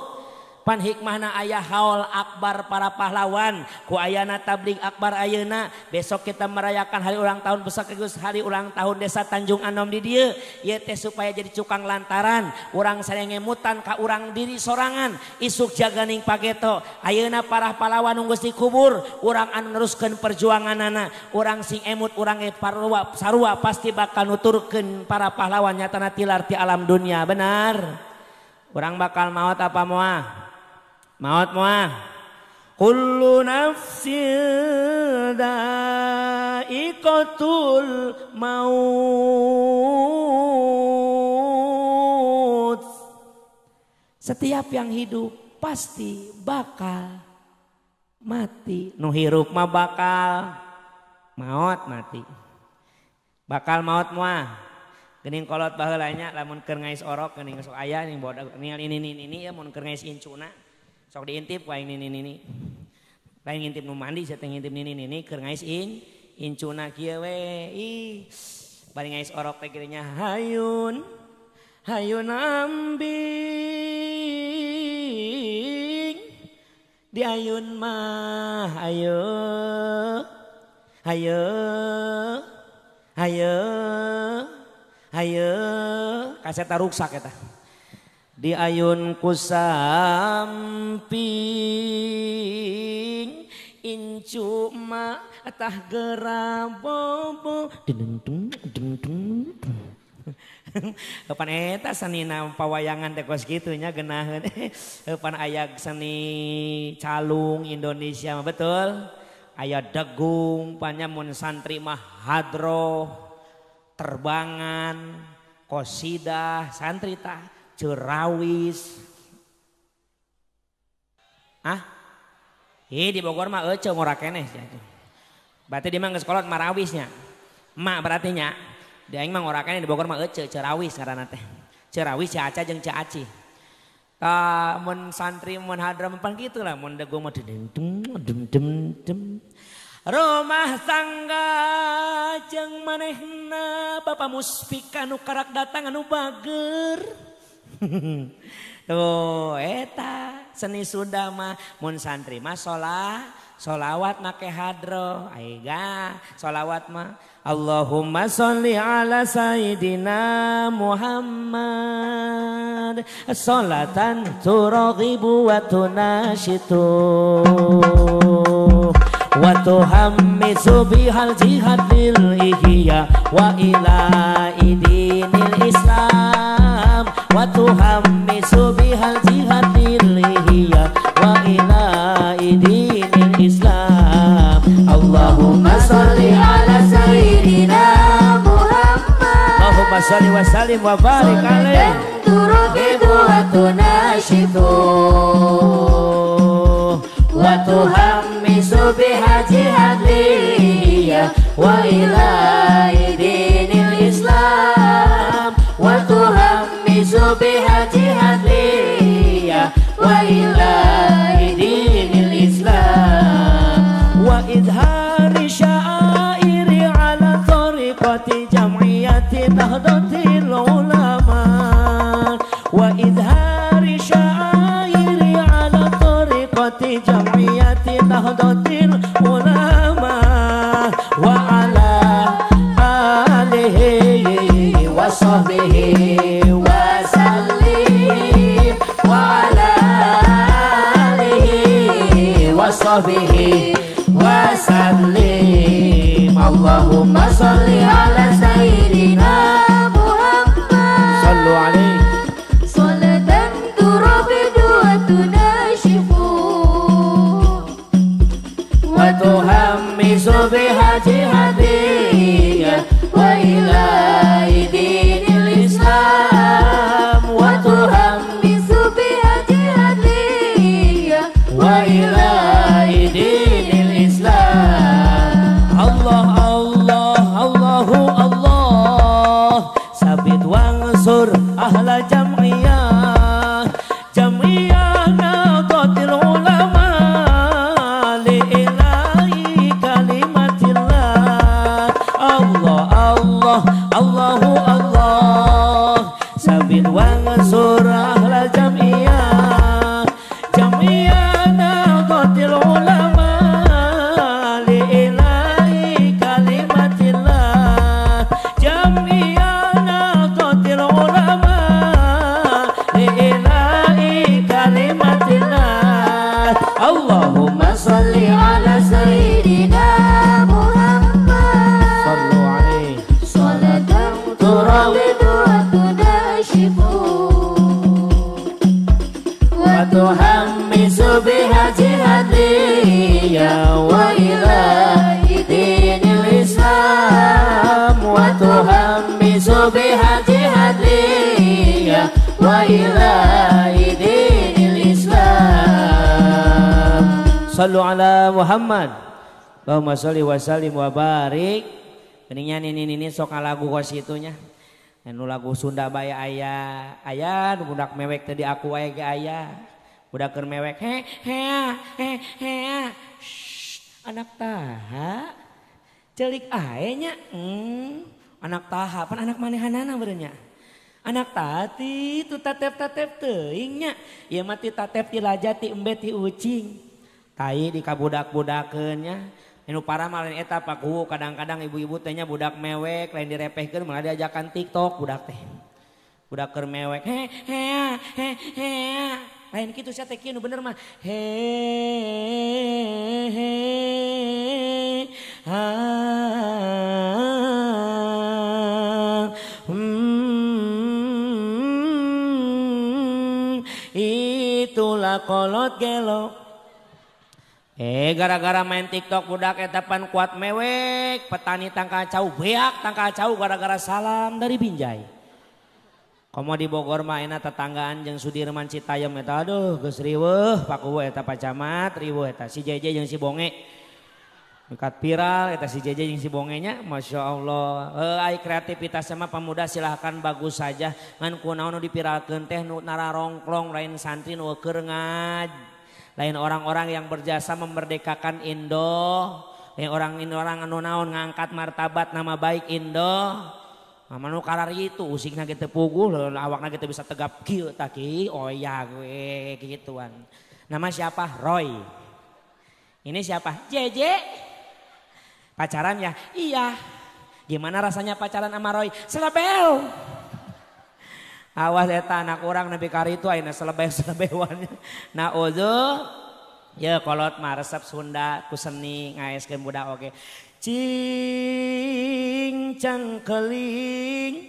Pan hikmahna ayah haul akbar para pahlawan ku ayana tabligh akbar ayeuna. Besok kita merayakan hari ulang tahun sekaligus hari ulang tahun desa Tanjung Anom di dieu. Ieu teh supaya jadi cukang lantaran urang sadaya ngemutan ka urang diri sorangan isuk jaganing pageto. Ayeuna para pahlawan nu geus dikubur urang anu neruskeun perjuanganana. Urang sing emut urang parua sarua pasti bakal nuturkeun para pahlawan nyatana tilar ti alam dunia. Benar? Urang bakal maot apa moal? Maut moal. Kullu nafsin dha'iqatul maut. Setiap yang hidup pasti bakal mati. Nu hirup mah bakal maut mati. Bakal maut moal. Geuning kolot baheula nya lamun keur ngais orok geuning sok aya ning bodag ningali ini ya mun keur ngais incuna. Sok diintip wae ini. Lain ngintip nu mandi saya ngintip ini keur ngais incuna kieu we. Ih. Bari ngais orok teh geunya hayun ambing. Di ayun mah ayo kaseta ruksak eta. Di ayun ku samping incu ma tah gerabobo kapan eta sanina pawayangan teh kos kitu nya geunaheun. Kapan aya seni calung Indonesia mah betul. Aya degung panyamun santri mah hadroh terbangan qosidah santri tah cerawis. Di Bogor mah ece ngora keneh. Berarti dia mah geus kolot marawisnya. Emak berarti nya. Di aing mah ngora keneh di Bogor mah ece cerawis ngaranna teh. Cerawis Caca jeung Caci. Mun santri mun hadram pan kitu lah mun degung mah dem. Rumah tangga jeung manehna Bapak Muspika nu karak datang anu bager. Tuh eta seni Sunda mah mun santri mah sholawat make hadroh aiga sholawat mah Allahumma sholli ala sayyidina Muhammad sholatan turaghibu wa tunashitu wa tuhammisu bihal jihad lil ihya wa ila idinil islam wa tuhammisu bihal jihad lil ihya wa ila idinil islam. Allahumma sholli ala sayyidina Muhammad Allahumma sholli wa sallim wa barik alaihi turhibu wa tunashitu wa tuhammisu biha jihad liyya wa ila idinil islam wa tuhammisu biha jihad liyya wa ila idinil islam wa idhari sya'airi ala tariqati jam'iyati nahdlatil ulama wa idhari sya'airi ala tariqati jam'iyati nahdlatil ulama wa ala alihi wa sahbihi wa sallim sahbihi wa sallim. Allahumma sholli ala sayyidina Muhammad. Sallu alaihi salatan turabidu wa tunashifu wa tuhammisu biha jihadiyah wa ilahi dinil Islam wa tuhammisu biha jihadiyah wa ilahi dinil Islam. Allah Allah Allahu Allah sabit wangsur ahla jam'iyah jam'iyah nahdlatul ulama li ilahi kalimatillah. Allah Allah Allahu Allah sabit wangsur ahla jam'iyah jam'iyah nahdlatul ulama li ilahi kalimatillah jam'iyah nahdlatul ulama li ilahi kalimatillah. Allahumma sholli ala sayyidina Muhammad. Sallu alaihi salatan turabidu wa tunashifu wa tuhammisu biha jihadiyah wa ilahi dinil Islam wa tuhammisu biha jihadiyah wa ilahi dinil Islam. Sallu ala Muhammad. Allahumma sholli wa sallim wa barik. Keningnya ini sok lagu kositunya. Nu lagu Sunda Baya aya nu budak mewek tadi aku aya ge aya. Budak keur mewek anak taha celik ae nya. Anak taha pan anak manehanana beurnya. Anak tati tu tatep-tatep teuing nya. Ieu mah ti tatep ti laja ti embe ti ucing. Tai di kabudak-budakeun nya. Anu parah mah lain eta paku kadang-kadang ibu-ibu teh nya budak mewek lain direpehkeun malah diajakan TikTok budak teh. Budak keur mewek lain kitu sia teh kieu nu bener mah itulah kolot gelok. Gara-gara main TikTok budak etapan kuat mewek, petani tangkacau beak tangkacau gara-gara salam dari Binjai. Komo di Bogor mah enak tetanggaan jeung Sudirman Citayam eta aduh geus riweuh pakueuh eta pacamat riweuh eta si Jeje jeung si Bonge. Dekat viral eta si Jeje jeung si Bongenya masyaallah. Ai kreativitas mah pemuda silahkan bagus saja ngan kunaon nu dipiralkeun teh nu nararongklong lain santri nu keur ngaj. Lain orang-orang yang berjasa memerdekakan Indo, lain orang anu naon ngangkat martabat nama baik Indo. Manu karar itu usikna kita puguh, awakna kita bisa tegap kieu taki, oh ya gue gituan. Nama siapa? Roy. Ini siapa? Jeje. Pacaran ya? Iya. Gimana rasanya pacaran sama Roy? Selebel. Awas eta anak orang nepi kari itu ayeuna selebeh-selebewan. Nah ozo ya kolot mah resep Sunda ku seni ngaeskeun budak oge. Cincang keling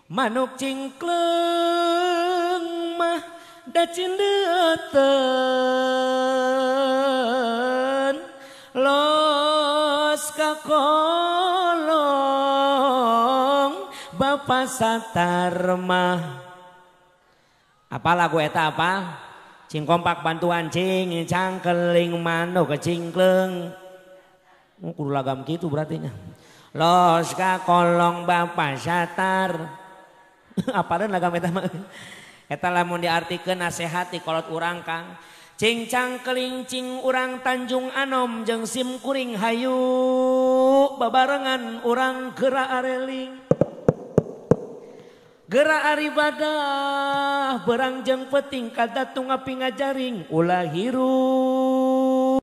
manuk cingkleng mah da cindeuten los ka kolong Bapak Satar mah. Apa lagu eta apa? Cing kompak bantuan cing cangkeling manuk ke cingkleng. Kudu lagam gitu berarti nya. Los ka kolong Bapak Satar. Apaleun lagam eta mah? Eta lamun diartikeun nasehat di kolot urang Kang. Cing cangkeling cing urang Tanjung Anom jeung sim kuring hayu babarengan urang geura areling. Geura aribadah berang jeung peting kadatung api ngajaring ulah hirup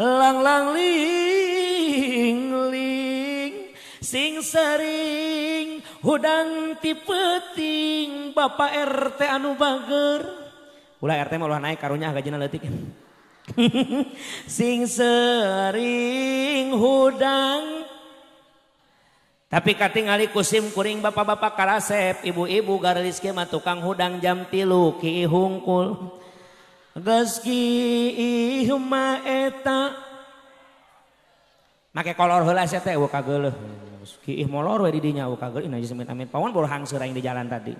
lang-lang ling-ling sing sering hudang ti peting Bapak RT anu bager Ulah RT mah ulah naik karunya gajina leutik. Sing sering hudang tapi katingali kusim kuring bapak-bapak karasep ibu-ibu garelis ke mah tukang hudang jam 3 ki hungkul geus ki mah eta make kolor heula sia teh eueuh kageuleuh ki molor we di dinya eueuh kageuleuh najis amit-amit pawon borhang seurang di jalan tadi.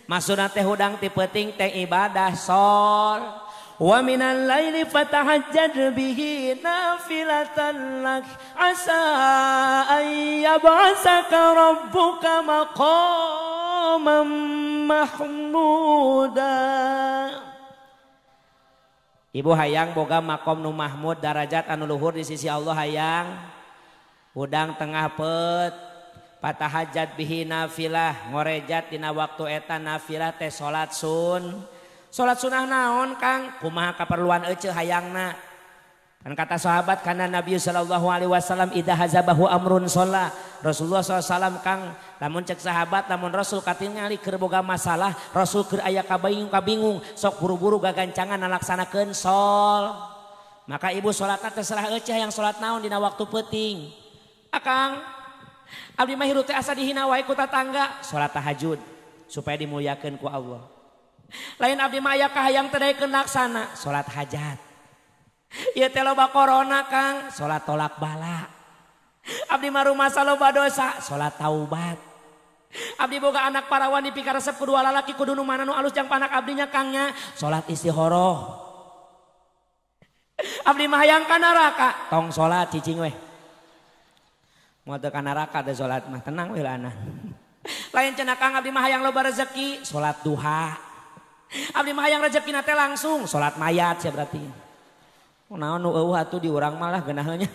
Maksudna teh hudang ti penting teh ibadah sol. Wa minal laili fatahajjad bihi nafilatan lak asa an yab'asaka rabbuka maqaman mahmuda. Ibu hayang boga makom nu mahmud darajat anu luhur di sisi Allah hayang hudang tengah peut fatahajjad bihi nafilah ngorejat dina waktu eta nafilah teh salat sun. Salat sunah naon Kang? Kumaha kaperluan ece hayangna. Kan kata sahabat kana Nabi sallallahu alaihi wasallam idza hazabahu amrun sholla. Rasulullah SAW Kang lamun cek sahabat lamun Rasul katingali keur boga masalah, Rasul keur aya kabingung sok buru-buru gagancangan nalaksanakeun sol. Maka ibu salatna terserah ece yang salat naon dina waktu penting. Akang abdi mah hirup teh asa dihina wae ku tatangga, salat tahajud supaya dimuliakeun ku Allah. Lain abdi maya kahayang teu laksana salat hajat. Ieu teh loba corona Kang, salat tolak bala. Abdi mah rumasa loba dosa, salat taubat. Abdi boga anak parawan dipikaresep ku dua lalaki kudu nu mana nu alus jang panak abdinya Kangnya, salat istihoroh. Abdi mah hayang ka neraka, tong salat cicing weh. Moal teu ka neraka teh salat mah tenang we lana. Lain cenah Kang abdi mah hayang loba rezeki, salat duha. Abdi mah hayang rezekina teh langsung salat mayat sia berarti. Naon nu eueuh atuh di urang malah geunaheunnya.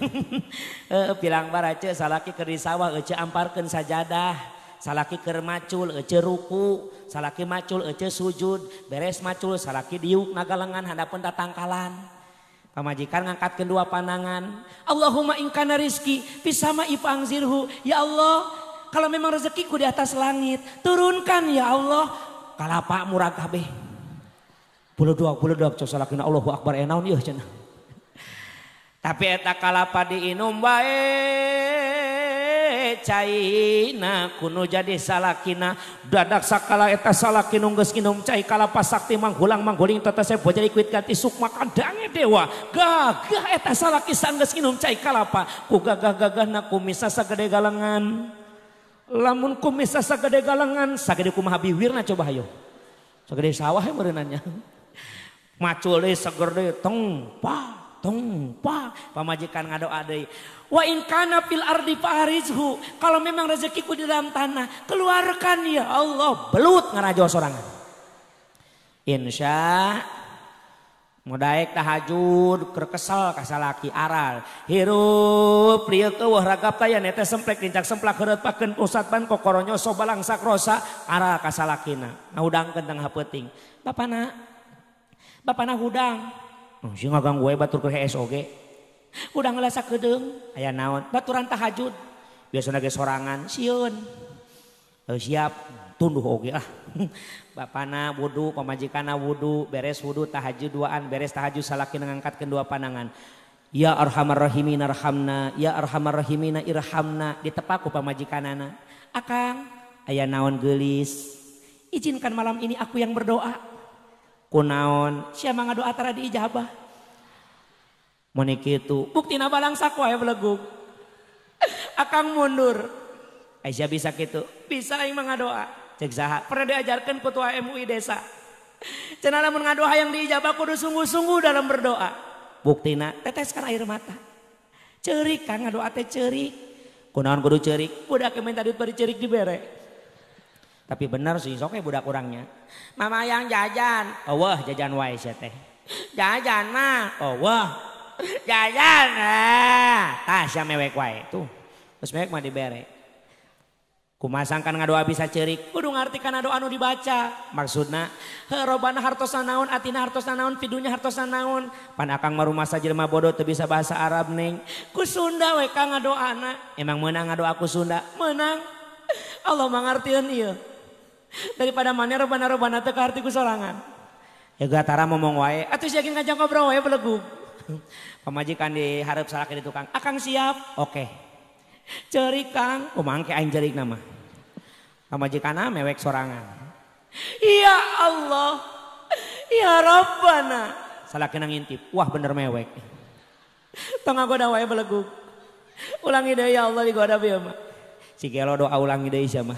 Pilang barace salaki keur di sawah ece amparkeun sajadah, salaki keur macul ece ruku, salaki macul ece sujud, beres macul salaki diuk nagalengan hadapeun tatangkalan. Pamajikan ngangkatkeun dua pandangan. Allahumma in kana rizki fisama ifangzirhu. Ya Allah, kalau memang rezekiku di atas langit, turunkan ya Allah. Kalapa murah kabeh. Buleudog cos salakina Allahu Akbar enaun ieu cenah. Tapi eta kalapa diinum bae caina kuno jadi salakina dadak sakala eta salaki nu geus nginum cai kalapa sakti manghulang mangguling tetesep jadi kuit ganti suk makan dange dewa gagah eta salaki sanggeus nginum cai kalapa ku gagah-gagahna kumisa sagede galengan. Lamun kumisa sagede galengan sagede kumaha biwirna coba hayo sagede sawah ya meureunannya macul deui seger deui tong pa pamajikan ngadoa deui wa in kana fil ardi farizhu kalau memang rezekiku di dalam tanah keluarkan ya Allah belut ngarajo sorangan insya mudaek tahajud keur kesel ka salaki aral hirup lieu eueuh ragap taya nete semplek dincak semplak heureutpakeun pusat ban kokoronyo sobalang sakrosa aral ka salakina ngahudangkeun tengah peuting bapana hudang sing ngaganggu we batur keur hees oge hudang ngelasa kedeung aya naon baturan tahajud biasana ge sorangan sieun siap tunduh oge lah. Bapana wudu, pamajikanna wudu, beres wudu tahajud duaan, beres tahajud salaki ngangkatkeun dua pandangan. Ya arhamar rahimin arhamna, ya arhamar rahimin irhamna, ditepak ku pamajikanana. Akang, aya naon geulis? Izinkan malam ini aku yang berdoa. Kunaon? Sia mangga doa tara diijabah. Mun kitu, buktina balang sakoe belegug. Akang mundur. Aisyah bisa gitu, bisa aing mah ngadoa. Cek saha? Pernah diajarkan ketua MUI desa. Cenah lamun ngadoa yang diijabah kudu sungguh-sungguh dalam berdoa. Buktina teteskan air mata. Ceurik kan ngadoa teh ceurik. Kunaon kudu ceurik? Budak minta duit bari ceurik dibere. Tapi bener sih sok budak kurangnya. Mama yang jajan. Wah jajan wae sia teh. Jajan mah. Wah. Jajan. Tah sia mewek wae tuh. Terus mewek mah dibere. Kumasangkan ngadoa bisa cerik kudu ngartikan doa anu dibaca maksudna robana hartosna naon atina hartosna naon pidunya hartosna naon pan akang marumasa jelema bodoh teu bisa bahasa Arab neng ku Sunda we ka ngadoana emang meunang ngadoa ku Sunda meunang Allah mangartieun ieu daripada maneh robana teu kaharti ku sorangan Ya gatara ngomong wae, atuh yakin ngajak ngobrol wae belegug. Pamajikan dihareup salaki di tukang. Akang siap? Oke. Ceurik Kang, kumangke aing ceurik nama. Pamajikanna mewek sorangan. Ya Allah, ya Rabbana. Salaki ngintip, wah bener mewek. Tong ngagoda wae belegug. Ulangi deui ya Allah digoda bieu mah. Si gelo doa ulangi deui sia mah.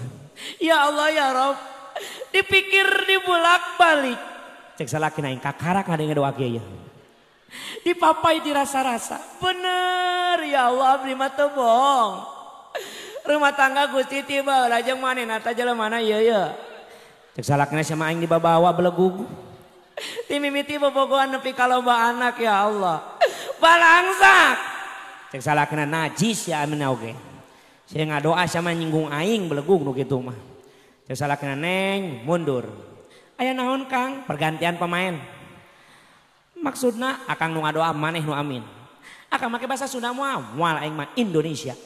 Ya Allah ya Rabb. Dipikir dibulak-balik. Cek salaki aing kakarak ngadenge doa kieu ya. Dipapai dirasa-rasa. Bener ya Allah abdi mah teu bohong. Rumah tangga Gusti tiba lajeng manehna teh jelemana ieu ye. Cek salakina sama aing dibawa belegug. Ti mimiti bobogohan nepi ka loba anak ya Allah. Balangsak. Cek salakina najis ya amin oge. Saya ngadoa sama nyinggung aing belegug nu kitu mah. Cek salakina neng mundur. Aya naon Kang? Pergantian pemain. Maksudna akang nu ngadoa maneh nu amin. Akang make bahasa Sunda moal aing mah Indonesia.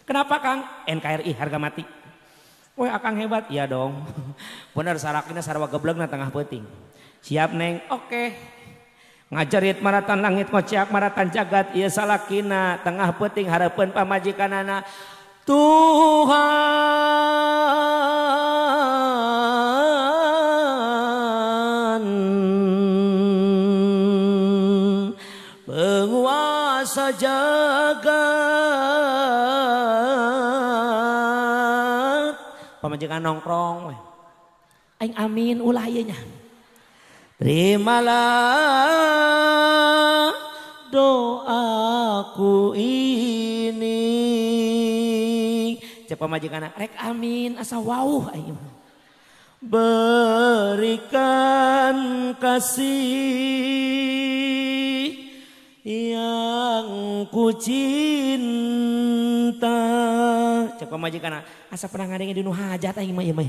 Kenapa Kang? NKRI harga mati. Woi akang hebat. Iya dong. Bener sarakina sarwa geblegna tengah peuting. Siap neng. Oke. Ngajarit maratan langit ngociak maratan jagat ieu salakina tengah peuting hareupeun pamajikanana. Tuhan penguasa jagat. Pamajikan nongkrong aing amin ulah ieu nya. Terimalah doaku ini. Cek pamajikanna rek amin asa wauh aing. Berikan kasih yang ku cinta. Cek pamajikanna asa pernah ngadenge di nu hajat aing mah ieu mah.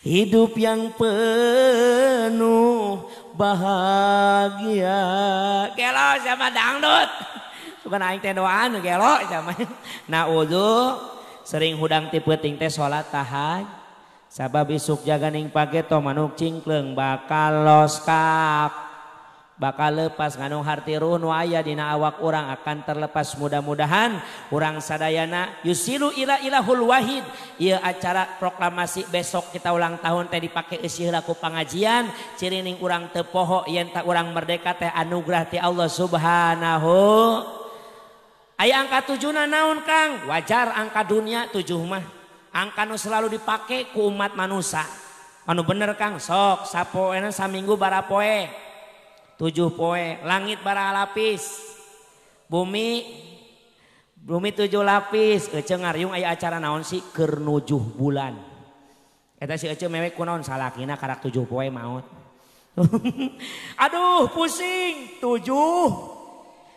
Hidup yang penuh bahagia. Gelo sama dangdut. Bukan aing teh doaan gelo sama. Naudzu sering hudang ti peuting teh salat tahaj. Sabab isuk jaganing pageto manuk cingkleung bakal loskap. Bakal lepas nganu harti ruh nu aya dina awak urang akan terlepas mudah-mudahan urang sadayana yusilu ila ilahul wahid. Ieu acara proklamasi besok kita ulang tahun teh dipake eusih laku pangajian cirining urang teu poho yen ta urang merdeka teh anugerah ti Allah Subhanahu. Aya angka 7na naon Kang? Wajar angka dunia 7 mah. Angka nu selalu dipake ku umat manusia. Anu bener Kang sok sapoena saminggu barapoe. 7 poe, langit bara lapis, bumi 7 lapis. Ece ngariung aya acara naon sih keur nujuh bulan. Eta si Ece mewek kunaon salakina karak 7 poe maot. Aduh pusing 7.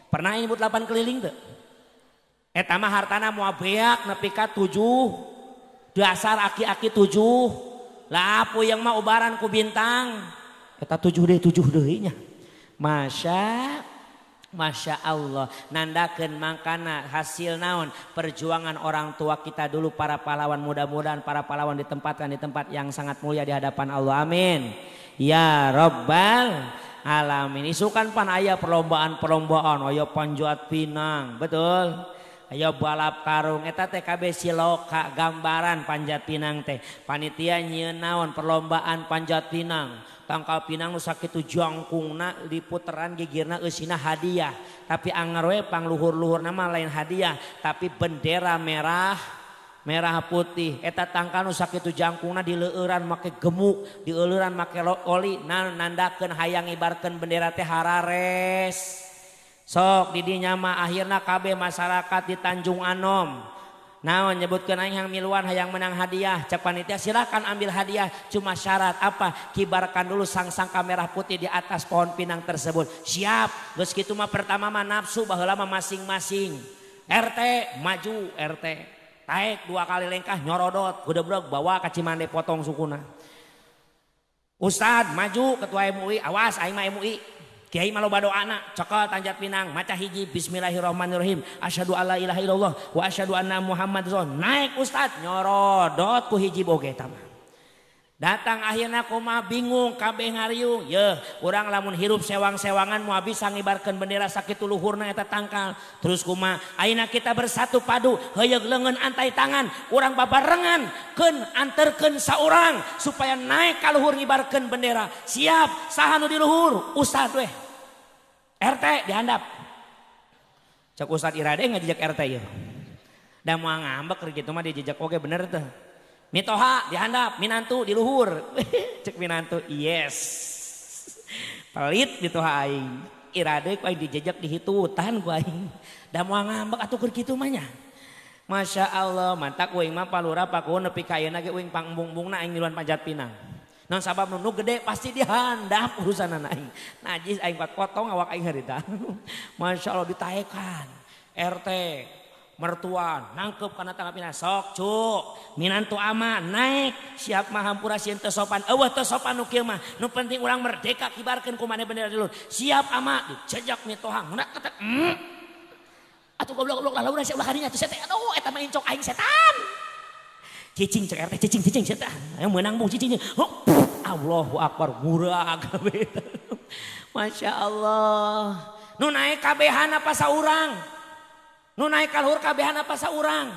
Pernah nyebut 8 keliling teu? Eta mah hartana moal beak nepi ka 7. Dasar aki-aki 7. Lah puyeng mah ubaran ku bintang. Eta 7 deui nya. Masya Allah nandakeun mangkana hasil naon perjuangan orang tua kita dulu para pahlawan. Mudah-mudahan para pahlawan ditempatkan di tempat yang sangat mulia di hadapan Allah. Amin ya rabbal alamin. Isukan pan aya perlombaan aya panjat pinang betul. Aya balap karung eta teh kabeh siloka gambaran panjat pinang teh. Panitia nyieun naon perlombaan panjat pinang. Tangkal pinang nu sakitu jangkungna diputeran gigirna eusina hadiah. Tapi anggar we pangluhur-luhurna mah lain hadiah, tapi bendera merah putih. Eta tangkal nu sakitu jangkungna dileueuran make gemuk, dieuleran make oli, nandakeun hayang ngibarkeun bendera teh harares. Sok di dinya mah akhirna kabeh masyarakat di Tanjung Anom naon nyebutkeun aing yang miluan hayang menang hadiah. Cek panitia silakan ambil hadiah, cuma syarat apa? Kibarkan dulu sang-sangka merah putih di atas pohon pinang tersebut. Siap. Geus kitu mah pertama mah nafsu baheula mah masing-masing. RT maju, RT taek 2 kali lengkah nyorodot gudeg bawa ka Cimande potong sukuna. Ustad maju ketua MUI, awas aing mah MUI. Kiai maloba doana cokol tanjat pinang maca hiji bismillahirrahmanirrahim asyhadu alla ilaha illallah wa asyhadu anna muhammad rasul. Naik ustad nyorodot ku hiji boge tama. Datang akhirnya kumaha bingung kabeh ngariung. Yeuh, urang lamun hirup sewang-sewangan moal bisa ngibarkeun bendera sakitu luhurna eta tangkal. Terus kumaha? Ayeuna kita bersatu padu, heuyeug leungeun antai tangan, urang babarengan keun anterkeun saurang supaya naik ka luhur ngibarkeun bendera. Siap, saha nu di luhur? Ustad weh. RT dihandap. Cek Ustad Irade ngajejak RT ieu. Da moal ngambek kitu mah dijejak oge bener teh. Mitoha dihandap, minantu di luhur. Cek minantu, yes. Pelit mitoha aing. Irade ku aing dijejak di hitutan ku aing. Da moal ngambek atuh keur kitu mah nya. Masya Allah, mantak uing mah palura pakuhun nepi ka ayeuna ge uing pangbung-bungna aing miluan Panjat Pinang. Non sabab nu gede pasti dihandap urusanana aing. Najis aing potong awak aing harita. Masya Allah ditaekan. RT mertua nangkep karena tangkap pina sok cuk minantu ama naik siap mah hampura sieun teu sopan eueuh teu sopan nu kieu mah nu penting urang merdeka kibarkeun ku maneh bendera di luhur siap ama dijejak mitoha ngeuna ketek atuh goblok-goblok laura sia ulah kadinya atuh setan aduh eta mah incok aing setan cicing cek RT cicing setan aya meunang bung cicing Allahu akbar murah kabeh Masya Allah nu naik kabehan apa saurang nu naik ka luhur kabehan apa saurang?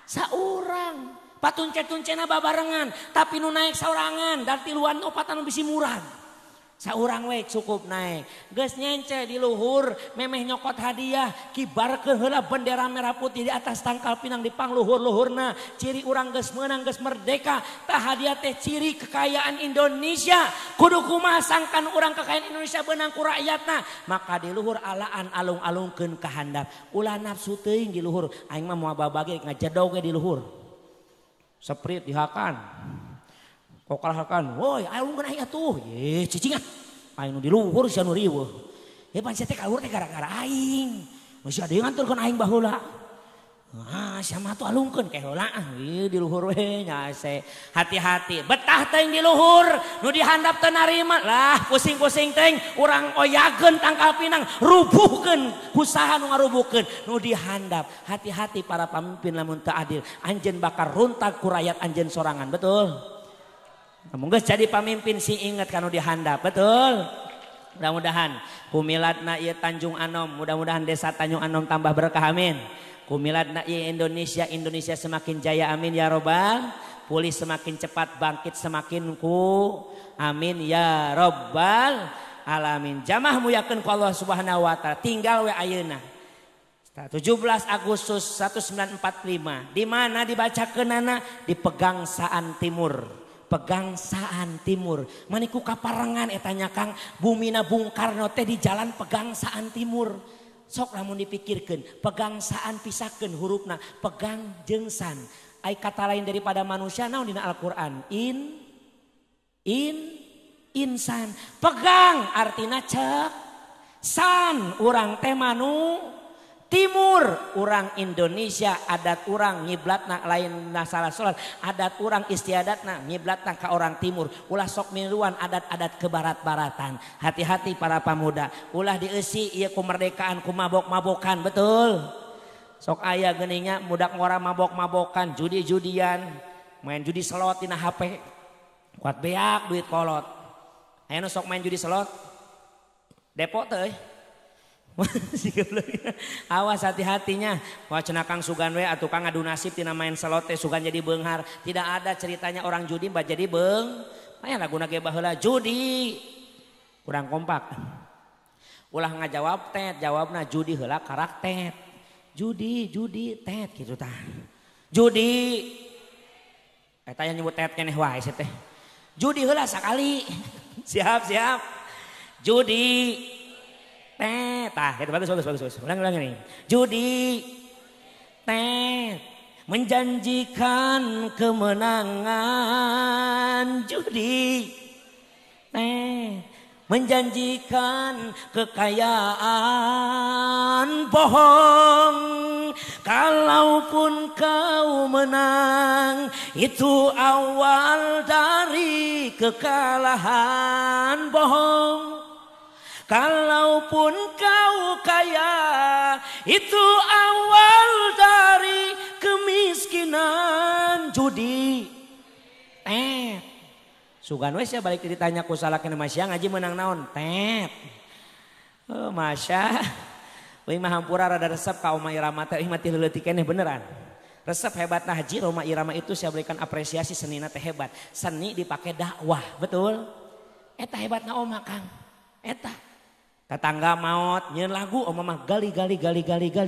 Saurang. Patunce-tuncena babarengan, tapi nu naik saurangan dan tiluan opatan nu bisi murah. Saurang we cukup naik. Geus nyence di luhur memeh nyokot hadiah, kibarkeun heula bendera merah putih di atas tangkal pinang di pangluhur-luhurna. Ciri urang geus meunang geus merdeka. Tah hadiah teh ciri kekayaan Indonesia. Kudu kumaha sangkan urang kekayaan Indonesia beunang ku rakyatna. Maka di luhur alaan alung-alungkeun ka handap. Ulah nafsu teuing di luhur. Aing mah moal babage ngajedog ge di luhur. Seprit dihakan. Kokalahakan, woi alungkeun aing atuh. Ye cicing ah. Aing nu di luhur sia nu riweuh. He pancet teh ka luhur teh gara-gara aing. Masih ada yang nganturkeun aing baheula. Ah, sia mah atuh alungkeun ke heula ah. Ieu di luhur we nya se. Hati-hati, betah teuing di luhur, nu dihandap teu narima. Lah, pusing-pusing teuing urang oyageun tangkal pinang, rubuhkeun usaha nu ngarubuhkeun nu dihandap. Hati-hati para pamimpin lamun teu adil, anjeun bakal runtak ku rakyat anjeun sorangan, betul? Mungkin jadi pemimpin si ingat kanu dihandap betul. Mudah-mudahan kumiladna ieu Tanjung Anom, mudah-mudahan desa Tanjung Anom tambah berkah amin. Kumiladna ieu Indonesia semakin jaya amin ya robbal. Pulih semakin cepat, bangkit semakin ku amin ya robbal alamin. Jamaah muyakeun ku Allah Subhanahu wa taala. Tinggal we ayeuna 17 Agustus 1945 di mana dibacakeunana di Pegangsaan Timur. Pegangsaan Timur maniku kaparengan etanya Kang bumina Bung Karno teh di jalan Pegangsaan Timur sok lamun dipikirkeun pegangsaan pisahkeun hurufna pegang jeung san ai kata lain daripada manusia naon dina Al-Qur'an insan pegang artina cek san urang teh manu Timur urang Indonesia adat urang ngiblatna lain salah salat adat urang istiadatna ngiblatna ka orang timur ulah sok miluan adat-adat ke barat-baratan hati-hati para pemuda ulah dieusi ieu kemerdekaan ku mabok-mabokan betul sok aya geuninnya mudak ngora mabok-mabokan judi-judian main judi slot tina HP kuat beak duit kolot aya nu sok main judi slot depot teh awas hati-hatinya wacana Kang Sugan we atuh Kang adu nasib tina main slot teh Sugan jadi beunghar tidak ada ceritanya orang judi mbak jadi beung aya laguna ge baheula judi kurang kompak ulah ngajawab tet jawabna judi heula karak tet judi tet kitu tah judi eta yang nyebut tet keneh wae teh judi heula sakali siap judi tah, itu bagus. Ulang ini. Judi, menjanjikan kemenangan. Judi, menjanjikan kekayaan. Bohong, kalaupun kau menang, itu awal dari kekalahan. Bohong. Kalaupun kau kaya, itu awal dari kemiskinan. Judi, Sugan wes ya balik ditanya ku salakina Masya ngaji menang naon? Tet. Oh, Masya. Wing mah hampura rada resep ka Oma Irama teh mati leutik keneh beneran. Resep hebatna haji Roma Irama itu saya berikan apresiasi senina teh hebat. Seni dipakai dakwah, betul? Eta hebatna Oma Kang. Eta. Tetangga maot nyeun lagu Oma mah gali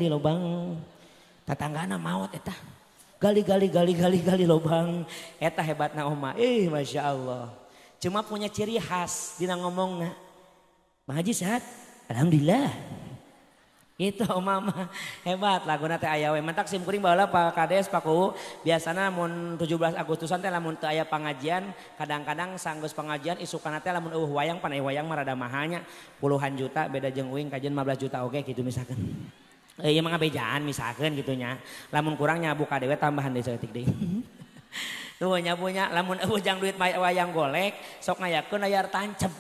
lobang. Tetanggana maot eta. Gali lobang. Eta hebatna Oma. Masya Allah. Cuma punya ciri khas dina ngomongna. Bang Haji sehat? Alhamdulillah. Itu Oma hebat laguna teh aya we. Mentak sim kuring baheula Pak Kades Pak Ku. Biasana mun 17 Agustusan teh lamun teu aya pangajian, kadang-kadang sanggeus pangajian isukana teh lamun eueuh wayang panai wayang mah rada mahanya puluhan juta beda jeung uing kajian 15 juta oge gitu misalkan. Ieu mah ngabejaan misalkan gitu nya. Lamun kurang nyabu ka dewe tambahan deui saeutik deui. Tuh nyabunya lamun eueuh jang duit wayang golek sok ngayakeun layar tancep.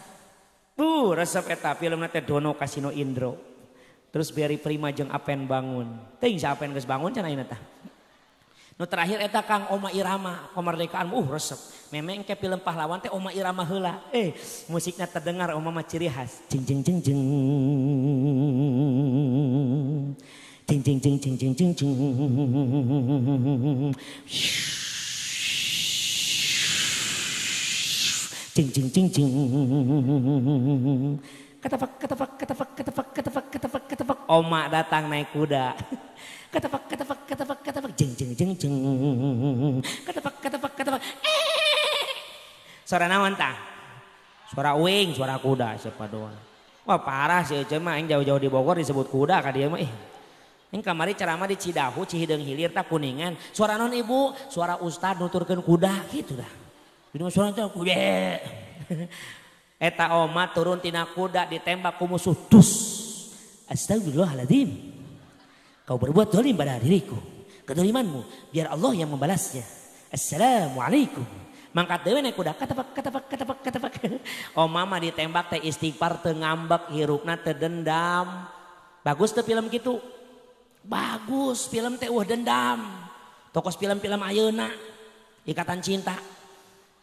Resep eta filmna teh Dono Kasino Indro. Terus Beri Prima jeung Apen bangun. Teuing sa Apen geus bangun can ayeuna tah. Nu terakhir eta Kang Oma Irama kemerdekaan resep. Memang ke film pahlawan teh Oma Irama heula. Musiknya terdengar Oma mah ciri khas. Jeng jeng jeng jeng. Jeng jeng jeng jeng jeng jeng jeng. Jeng jeng jeng jeng. Ketepak Oma datang naik kuda. Ketepak jeng jeng jeng jeng. Ketepak. Suara naon tah? Suara uing, suara kuda siapa doang. Wah parah sih Ece mah yang jauh-jauh di Bogor disebut kuda ka dia mah. Yang kamari ceramah di Cidahu, Cihideung Hilir tak Kuningan. Suara non ibu, suara ustad nuturkeun kuda gitu dah. Ini suara teh kuda. Eta Oma turun tina kuda ditembak ku musuh dus. Astagfirullahaladzim. Kau berbuat zalim pada diriku. Kedolimanmu biar Allah yang membalasnya. Assalamualaikum. Mangkat dewe naik kuda ketepak. Oma mah ditembak teh istighfar teu ngambek hirupna teu dendam. Bagus teh film gitu. Bagus film teh dendam. Tokos film-film ayeuna Ikatan Cinta.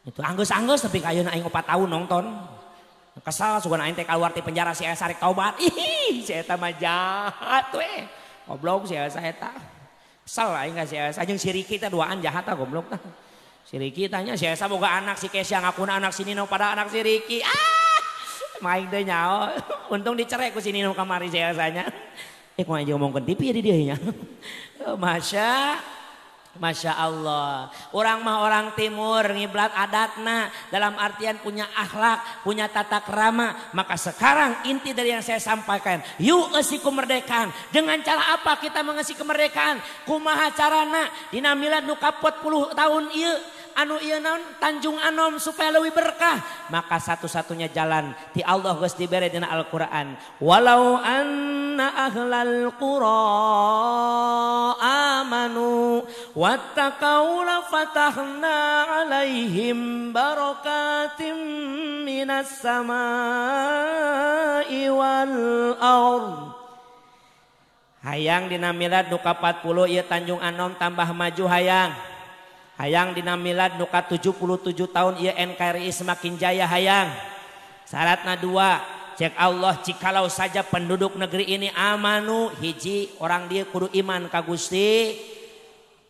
Itu anggeus tapi ayeuna aing 4 tahun nonton. Kesal sugan aing teh kaluar ti penjara si Esa rek taubat. Ih, si eta mah jahat we. Goblok si Esa eta. Kesal aing ka si Esa jeung si Riki teh duaan jahat tah goblok tah. Si Riki tanya si Esa boga anak si Kesya ngakuna anak si Nino pada anak si Riki. Maing teh nyao. Untung dicerai ku si Nino kamari si Esanya. Kok aja ngomongkeun TV ya di dieu nya. Masya Allah. Orang mah orang timur ngiblat adatna dalam artian punya akhlak, punya tata krama. Maka sekarang inti dari yang saya sampaikan, yuk ngesi kemerdekaan. Dengan cara apa kita mengesi kemerdekaan? Kumaha carana dina milad nu ka 40 tahun ieu anu ieu naon Tanjung Anom supaya leuwih berkah. Maka satu-satunya jalan ti Allah geus dibere dina Al-Qur'an. Walau anna ahlal qura amanu wattaqau la fatahna alaihim barakatim minas samai wal ard. Hayang dina milad nu ka 40 ieu Tanjung Anom tambah maju hayang. Hayang dina milad nu ka 77 tahun ieu NKRI semakin jaya hayang. Syaratna 2, cek Allah jikalau saja penduduk negeri ini amanu hiji orang dia kudu iman ka Gusti.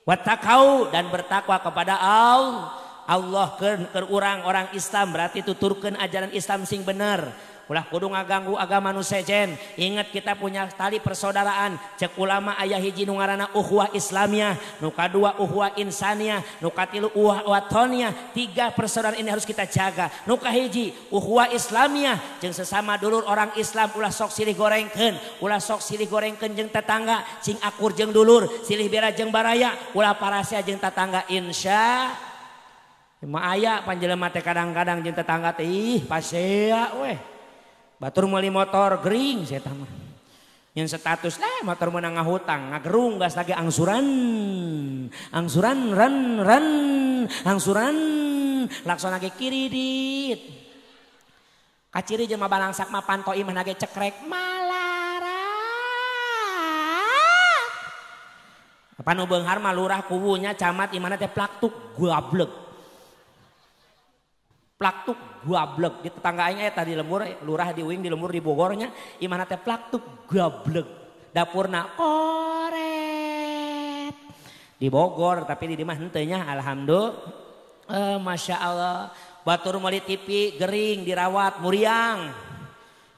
Wattaqau dan bertakwa kepada Allah. Allah ke orang Islam berarti tuturkeun ajaran Islam sing bener. Ulah kudu ngaganggu agama nu sejen. Ingat kita punya tali persaudaraan. Cek ulama aya hiji nu ngaranna ukhuwah Islamiyah, nu kadua ukhuwah insaniyah, nu katilu ukhuwah watoniyah. 3 persaudaraan ini harus kita jaga. Nu kahiji ukhuwah Islamiyah jeung sesama dulur orang Islam ulah sok silih gorengkeun, ulah sok silih gorengkeun jeung tetangga, sing akur jeung dulur, silih bera jeung baraya, ulah parasea jeung tetangga insya. Ma aya panjelema teh kadang-kadang jeung tetangga teh ih pasea weh. Batur meuli motor gering saya mah. Yang status motor meunang ngahutang, ngagerung gas lagi angsuran angsuran laksana ge kiridit. Kaciri jelema balangsak mah pantoi mah ge cekrek malarat. Apa nu beunghar mah lurah kubunya camat imana teh plaktuk goblok. plaktuk gablek di tetangga aing eta di lembur lurah di uing di lembur di Bogornya imana teh plaktuk gablek dapurna koret di Bogor tapi di mah henteu nya alhamdulillah masya Allah batur meuli TV gering dirawat muriang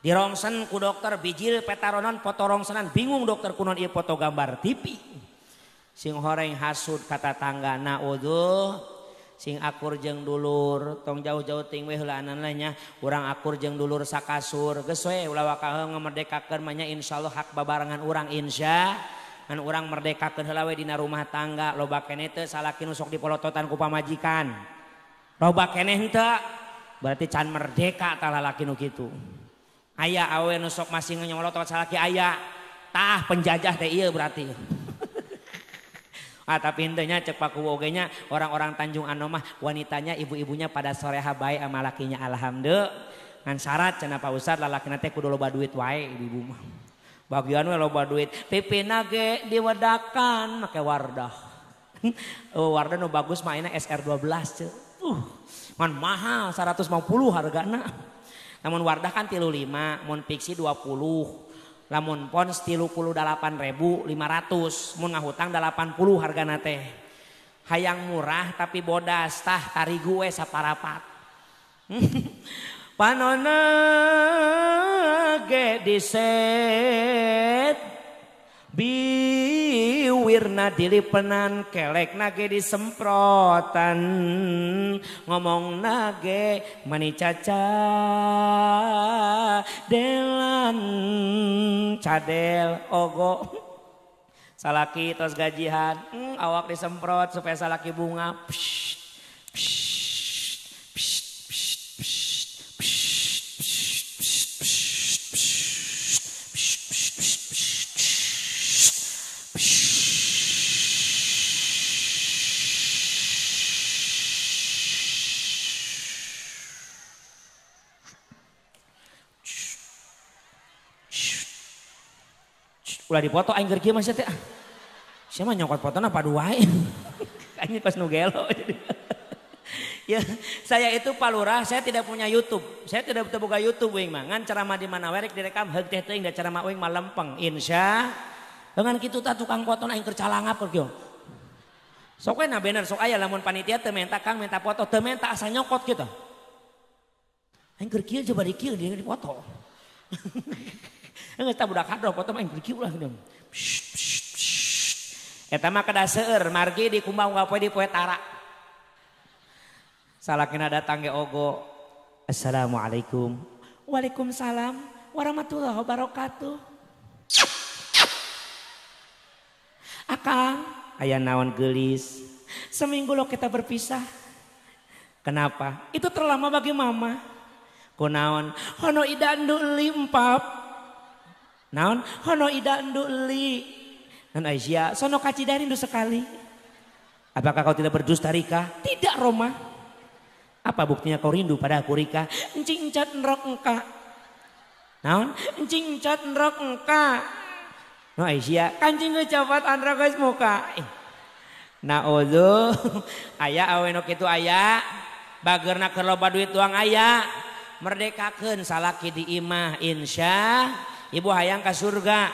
dirongsen ku dokter bijil petaronon foto rongsenan bingung dokter kunon ieu foto gambar TV sing horeng hasud kata tanggana uduh sing akur jeung dulur tong jauh-jauh ting we heula nya urang akur jeung dulur sakasur geus we ulah wakaheum ngamerdekakeun mah nya insyaallah hak babarengan urang insya ngan urang merdekakeun heula we dina rumah tangga loba keneh teu salaki nu sok dipolototan ku pamajikan loba keneh henteu berarti can merdeka tah lalaki nu kitu aya awe nu sok masih nyolotot salaki aya tah penjajah teh ieu berarti tapi intinya cek paku ogenya orang-orang Tanjung Ano mah wanitanya ibu-ibunya pada soreha bae sama lakinya alhamdulillah ngan syarat cenah Pak Ustad lalakina teh kudu loba duit wae ibu mah bagian we loba duit pipina ge diwedakan make Wardah Wardah nu bagus mah ayeuna SR12 ceu ngan mahal 150 hargana namun Wardah kan 35 mun fiksi 20 lamun pons 38.500 mun ngahutang 80 hargana teh hayang murah tapi bodas tah tarigu we saparapat panonna ge diset biwirna dilipenan kelekna ge disemprotan ngomongna ge mani caca delan cadel ogo salaki tos gajihan awak disemprot supaya salaki bunga psh, psh. Ulah dipoto aing keur kieu mah teh. Sia mah nyokot fotona padu wae. Aing pas nu gelo. Ya, saya itu Pak Lurah, saya tidak punya YouTube. Saya tidak buka YouTube wing mah. Ngan ceramah di mana werek direkam heug teh teuing da ceramah wing mah lempeng. Insya dengan kitu tah tukang foto aing keur calangap keur kieu. Sok we na bener sok aya lamun panitia teu menta Kang minta foto, teu menta asa nyokot kitu. Aing keur kieu coba di kieu di foto. Nggak tak budak hadro foto main berkiu lah gitu. Eta mah kada seueur margi di kumbang gapoe di poe tara. Salakina datang ge ogo. Assalamualaikum. Waalaikumsalam warahmatullahi wabarakatuh. Akang, aya naon geulis. Seminggu lo kita berpisah. Kenapa? Itu terlama bagi mama. Kunaon? Hono idandu limpap. Naon hono idandu li non Aisyah sono kacidari ndu sekali. Apakah kau tidak berdusta Rika? Tidak Roma. Apa buktinya kau rindu pada aku Rika? Encing cat nrok engka. Naon encing cat nrok engka. No Aisyah kancing ngecopot andra geus muka. Naudzu aya awe nu kitu aya bageurna keur loba duit uang aya merdekakeun salaki di imah insya ibu hayang ke surga.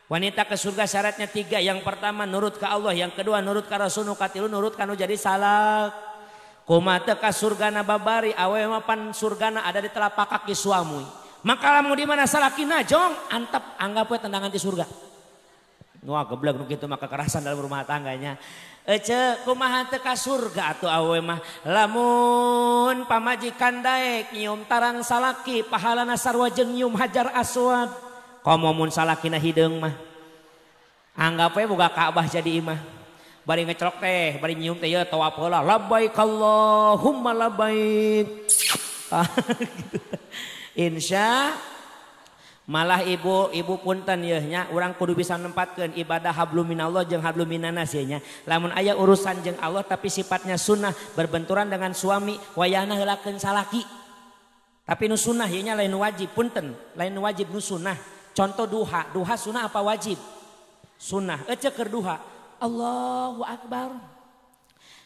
Wanita ke surga syaratnya 3. Yang pertama nurut ke Allah, yang kedua nurut ke Rasul, katilu nurut kanu jadi salak. Kumate ke surga na babari awe mapan surgana ada di telapak kaki suami. Maka lamu di mana salakina jong antep anggap we tendangan di surga. Wah geblek nu kitu maka kekerasan dalam rumah tangganya. Ece kumaha teu ka surga atuh awe mah lamun pamajikan daek nyium tarang salaki pahalana sarua jeung nyium hajar aswad komo mun salakina hideung mah anggap we boga Ka'bah jadi imah bari ngecelok teh bari nyium teh ya tawaf heula labbaik Allahumma labbaik insya malah ibu punten yeuh nya urang kudu bisa nempatkeun ibadah hablum minallah jeung hablum minanas nya lamun aya urusan jeung Allah tapi sifatnya sunnah berbenturan dengan suami wayahna heulakeun salaki tapi nu sunnah ieu nya lain wajib punten lain wajib nu sunnah contoh duha sunnah apa wajib sunnah ece keur duha Allahu akbar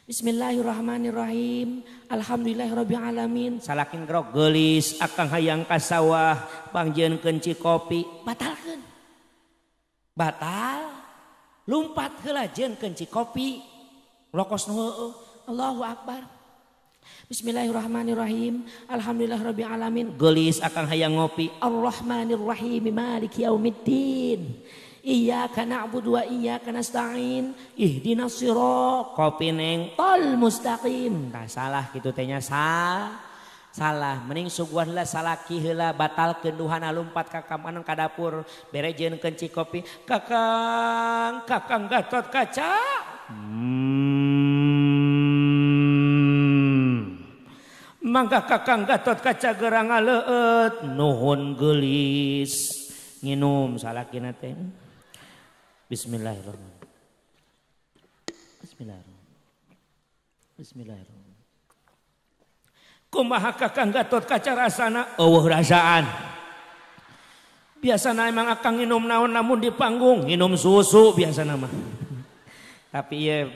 Bismillahirrahmanirrahim. Alhamdulillahirabbil alamin. Salakin grog geulis akang hayang ka sawah pangjieunkeun cikopi batalkeun. Batal. Lumpat heula jeunkeun cikopi. Lokosna heueuh. Allahu akbar. Bismillahirrahmanirrahim. Alhamdulillahirabbil alamin. Geulis akang hayang ngopi. Arrahmanirrahim maliki yaumiddin. Iyyaka na'budu wa iyyaka nasta'in ihdinas shirata kopi neng tol mustaqim. Tah salah kitu teh nya salah mending suguhan heula salaki heula batalkeun duhana lumpat ka kamanan ka dapur bere jeunkeun cikopi kakang Gatot Kaca mangga kakang Gatot Kaca geurang ngaleut nuhun geulis nginum salakina teh. Bismillahirrahmanirrahim. Bismillahirrahmanirrahim. Kumaha kakang Gatot Kaca rasana? Eueuh rasaan. Biasana emang akang nginum naon namun di panggung nginum susu biasana mah. Tapi ya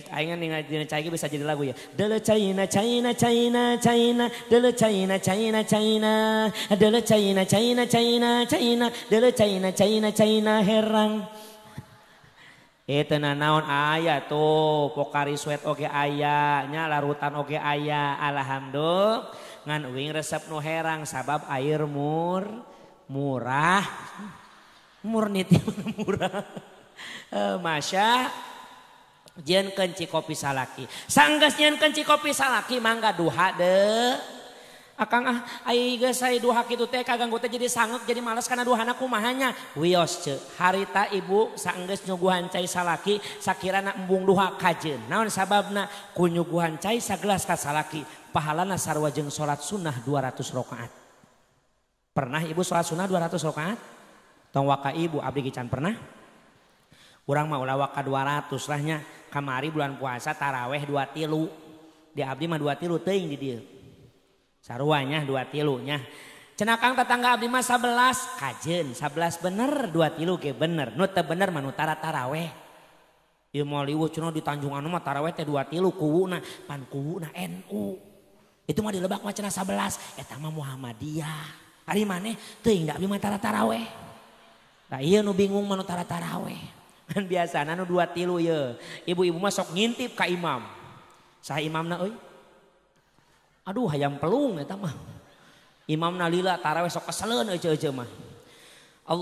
aing ningali dina cai bisa jadi lagu ya. Dele China China China China dele China China China dele China China China China dele China China China herang. Itu naon aya tuh Pokari Sweat oge aya nya larutan oge aya alhamdulillah ngan uing resep nu herang sabab air murah murni murah masya jeunkeun cikopi salaki sanggeus nyeunkeun cikopi salaki mangga duha deh akang ai geus saya duha kitu teh kaganggu teh jadi sanggeuk jadi males kana duhana kumahanya wios ceu harita ibu saenggeus nyuguhan cai salaki sakirana embung duha kajeun naon sababna ku nyuguhan cai sagelas ka salaki pahalana sarua jeung salat sunnah 200 rakaat. Pernah ibu salat sunnah 200 rakaat? Tong waka ibu abdi can pernah? Urang mah ulah waka 200 lah nya kamari bulan puasa taraweh 2 tilu di abdi mah 2 tilu teuing di dieu saruanya 2 tilunya cenakang tetangga abdi mah 11 kajeun 11 bener 2 tilu ge bener nu teu bener mah nu taraweh ieu moal liweuh cenah di Tanjungan mah taraweh teh 2 tilu kuwuna pan kuwuna NU itu mah di Lebak mah cenah 11 eta mah Muhammadiyah ari maneh teuing da abdi mah taraweh da ieu nu bingung mah nu taraweh kan biasana nu 2 tilu ye ibu-ibu mah sok ngintip ka imam saha imamna euy aduh hayam pelung eta mah imamna lila taraweh sok keseleun eueuh mah Allahu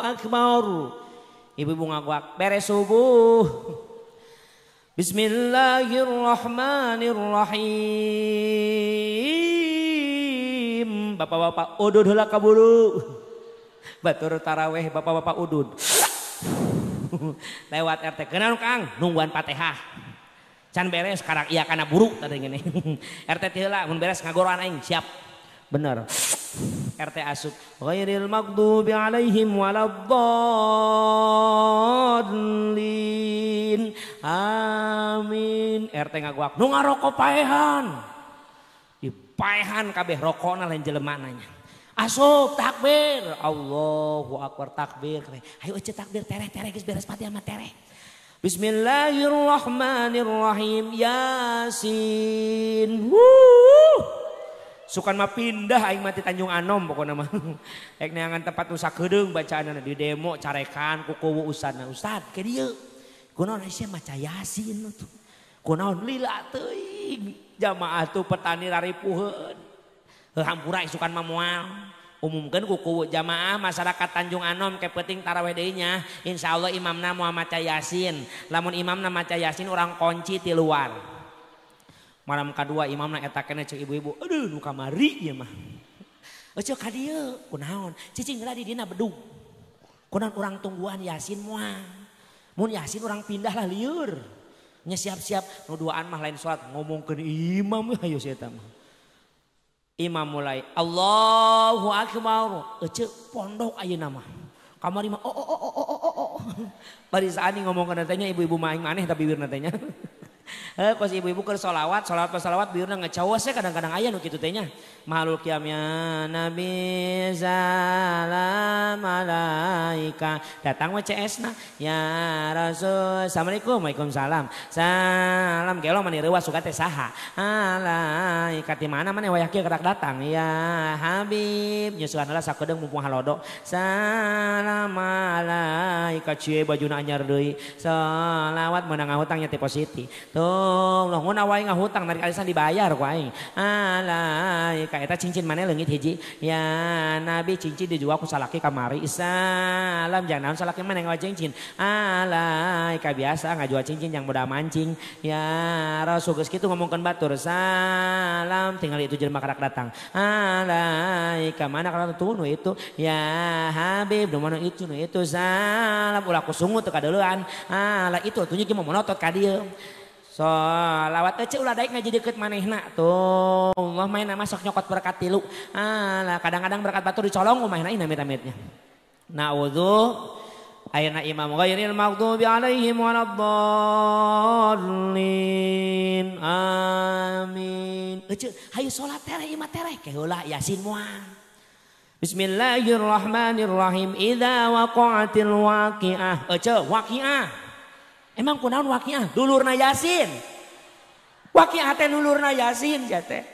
akbar ibu-ibu ngaguak beres subuh. Bismillahirrahmanirrahim. Bapak-bapak udud heula kaburu. Batur taraweh bapak-bapak udud. Lewat RT kenaon Kang nungguan Fatihah. Can beres karang iya kana buruk tadi gini. RT teh heula mun beres ngagoroan aing siap. Bener. RT asup ghairil maghdubi alaihim waladdallin amin. RT ngaguak nu ngaroko paehan dipaehan kabeh rokona lain jelemananya asup takbir Allahu akbar takbir kabeh ayo ece takbir tereh geus beres Fatihah mah tereh Bismillahirrahmanirrahim Yasin sukan mah pindah aing mah ti Tanjung Anom pokona mah. Ek neangan tempat nu sakedeung bacaanna di demo carekan ku kuwu ustadna. Ustad ke dieu. Kunaon sia maca Yasin tuh. Kunaon lila teuing. Jamaah tuh petani raripuheun. Hampura sukan mah moal. Umumkeun ku kuwu jamaah masyarakat Tanjung Anom ke penting tarawih deui nya. Insyaallah imamna moal maca Yasin. Lamun imamna maca Yasin urang kunci ti luar. Malam kedua imamna eta keneh cek ibu-ibu aduh nu kamari ieu mah cek ka dieu kunaon cicing heula di dina bedug kunaon urang tungguan Yasin moal mun Yasin urang pindah lah lieur nya siap-siap nu duaan mah lain salat ngomongkeun imam hayo si eta mah imam mulai Allahu akbar cek pondok ayeuna mah kamari mah oh Bari saani ngomong kana tanya ibu-ibu mah aing maneh tapi bibirna teh nya. Kos ibu-ibu keur sholawat bibirna ngecawos kadang-kadang aya nu kitu teh nya. Mahalul qiyam ya Nabi salam alaika. Datang we CS-na ya Rasul. Assalamualaikum. Waalaikumsalam. Salam gelo mani reuwas suka teh saha? Alaika di mana maneh wayah kieu kerak datang ya Habib. Nyusuhan heula sakedeung mumpung halodo. Salam alaika cie bajuna anyar deui. Shalawat meunang ngahutang nya teh positi. Tuh, loh mun awai ngahutang dari kalisan dibayar ku aing. Alaika eta cincin maneh leungit hiji. Ya Nabi cincin dijual ku salaki kamari. Salam jangan naon salaki maneh ngajual cincin. Alaika biasa ngajual cincin yang mudah mancing. Ya Rasul geus kitu ngomongkeun batur. Salam tinggal itu jelema karak datang. Alaika mana kana tuh nu itu. Ya Habib nu mana itu nu itu. Salam ulah kusungu teu kadeulean. Ala itu atunya ge monotot ka dieu. Sholawat ece ulah daek ngaji deket manehna tuh Allah main masuk nyokot berkat tilu kadang-kadang berkat batu dicolong umahna ina amit-amitnya na'udzu ayana imam ghairil maghdubi alaihim waladdallin amin ece hayu salat tere imah tere keheula yasin moal Bismillahirrahmanirrahim idza waqa'atil waqi'ah ece waqi'ah emang kunaon waqiah dulurna Yasin. Waqiah teh dulurna Yasin jate.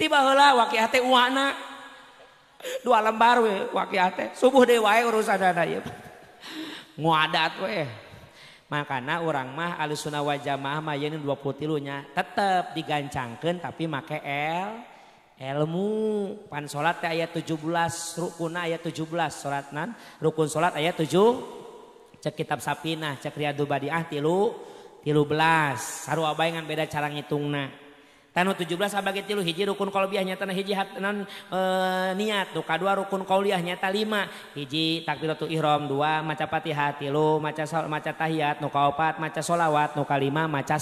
Tiba heula waqiah teh uwana. 2 lembar we waqiah teh. Subuh deui wae urusanana ieu. Nguadat we. Makana urang mah Ahlussunnah wal Jamaah mah yeun 23 nya tetep digancangkeun tapi make ilmu. Pan salat teh aya 17 rukunna aya 17 salatnan rukun salat aya 7 cek kitab Sapinah, cek Riyadul Badiah 13 sarua bae ngan beda cara ngitungna. Tanu 17 abage 3 hiji rukun qauliyah nyata hiji niat, nu kadua rukun qauliyah nyata 5, hiji takbiratul ihram 2, maca Fatihah 3, maca tahiyat, nu kaopat maca sholawat, nu kalima maca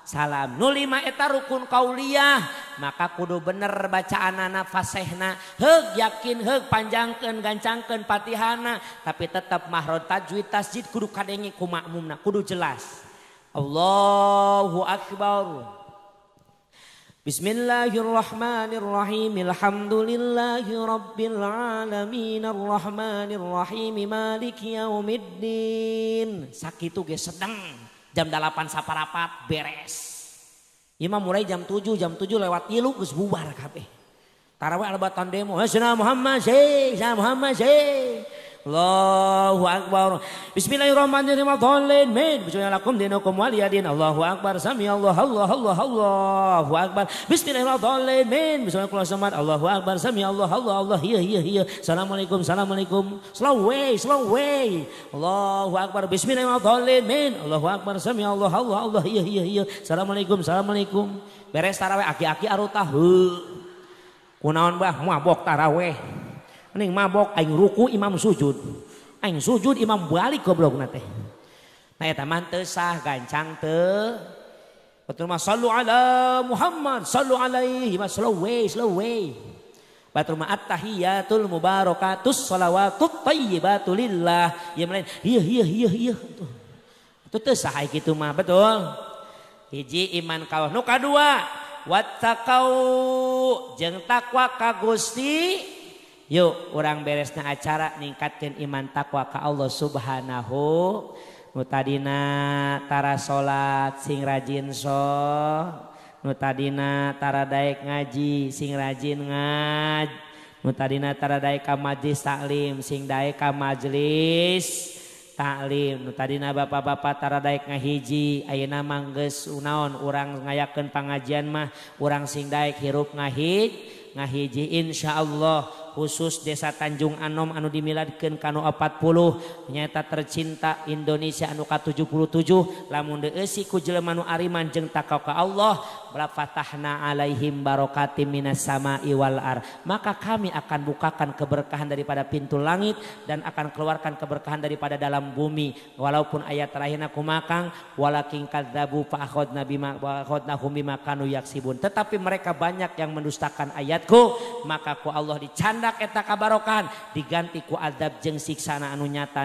salam. Nu 5 eta rukun qauliyah, maka kudu bener bacaanana fasihna, heug yakin heug panjangkeun gancangkeun Fatihahna, tapi tetap mahrod tajwid tasjid kudu kadenge ku makmumna, kudu jelas. Allahu akbar. Bismillahirrahmanirrahim. Alhamdulillahi rabbil alamin arrahmanirrahim maliki yaumiddin. Sakitu ge sedeng. Jam 8 saparapat beres. Imam mulai jam 7 lewat 3 geus bubar kabeh. Tarawih albatan demo. Sayyidina Muhammad Allahu akbar. Bismillahirrahmanirrahim. Dhalin min. Bismillahirrahmanirrahim. Dinakum waliyadin. Allahu akbar. Sami Allah Allahu akbar. Bismillahirrahmanirrahim. Bismillahirrahmanirrahim. Allahu akbar. Sami Allah iya. Assalamualaikum. Slow way. Allahu akbar. Bismillahirrahmanirrahim. Allahu akbar. Sami Allah iya. Assalamualaikum. Beres tarawih aki-aki arutah. Kunaon bah mabok tarawih. Aing mabok aing ruku imam sujud. Aing sujud imam balik goblokna teh. Nah eta mah teu sah gancang teu. Betul mah sallu ala Muhammad, sallu alaihi wa slow way. Batur mah at-tahiyatul mubarakatus shalawatut thayyibatu lillah. Ieu mah iya. Itu teu sah kitu mah betul. Hiji iman kawah. Nu kadua wattaqau jeung takwa ka Gusti. Yuk orang beresna acara ningkatkeun iman takwa ka Allah Subhanahu. Nu tadina tara salat sing rajin nu tadina tara daek ngaji sing rajin nu tadina tara daek ka majelis taklim sing daek ka majelis taklim, nu tadina bapak-bapak tara daek ngahiji ayeuna mah geus unaon urang ngayakeun pangajian mah urang sing daek hirup ngahiji insyaallah. Khusus Desa Tanjung Anom anu dimiladkeun kanu 40 nyata tercinta Indonesia anu ka 77 lamun deui ku jelema nu ariman jeung taqwa ka Allah fatahna alaihim barokatim minas sama'i wal ar. Maka kami akan bukakan keberkahan daripada pintu langit dan akan keluarkan keberkahan daripada dalam bumi. Walaupun ayat terakhirnya kumakang walakin kadzabu fa akhadnahum bima kanu yaksibun. Tetapi mereka banyak yang mendustakan ayatku, maka ku Allah dicandak eta kabarokahan, diganti ku azab jeung siksana anu nyata.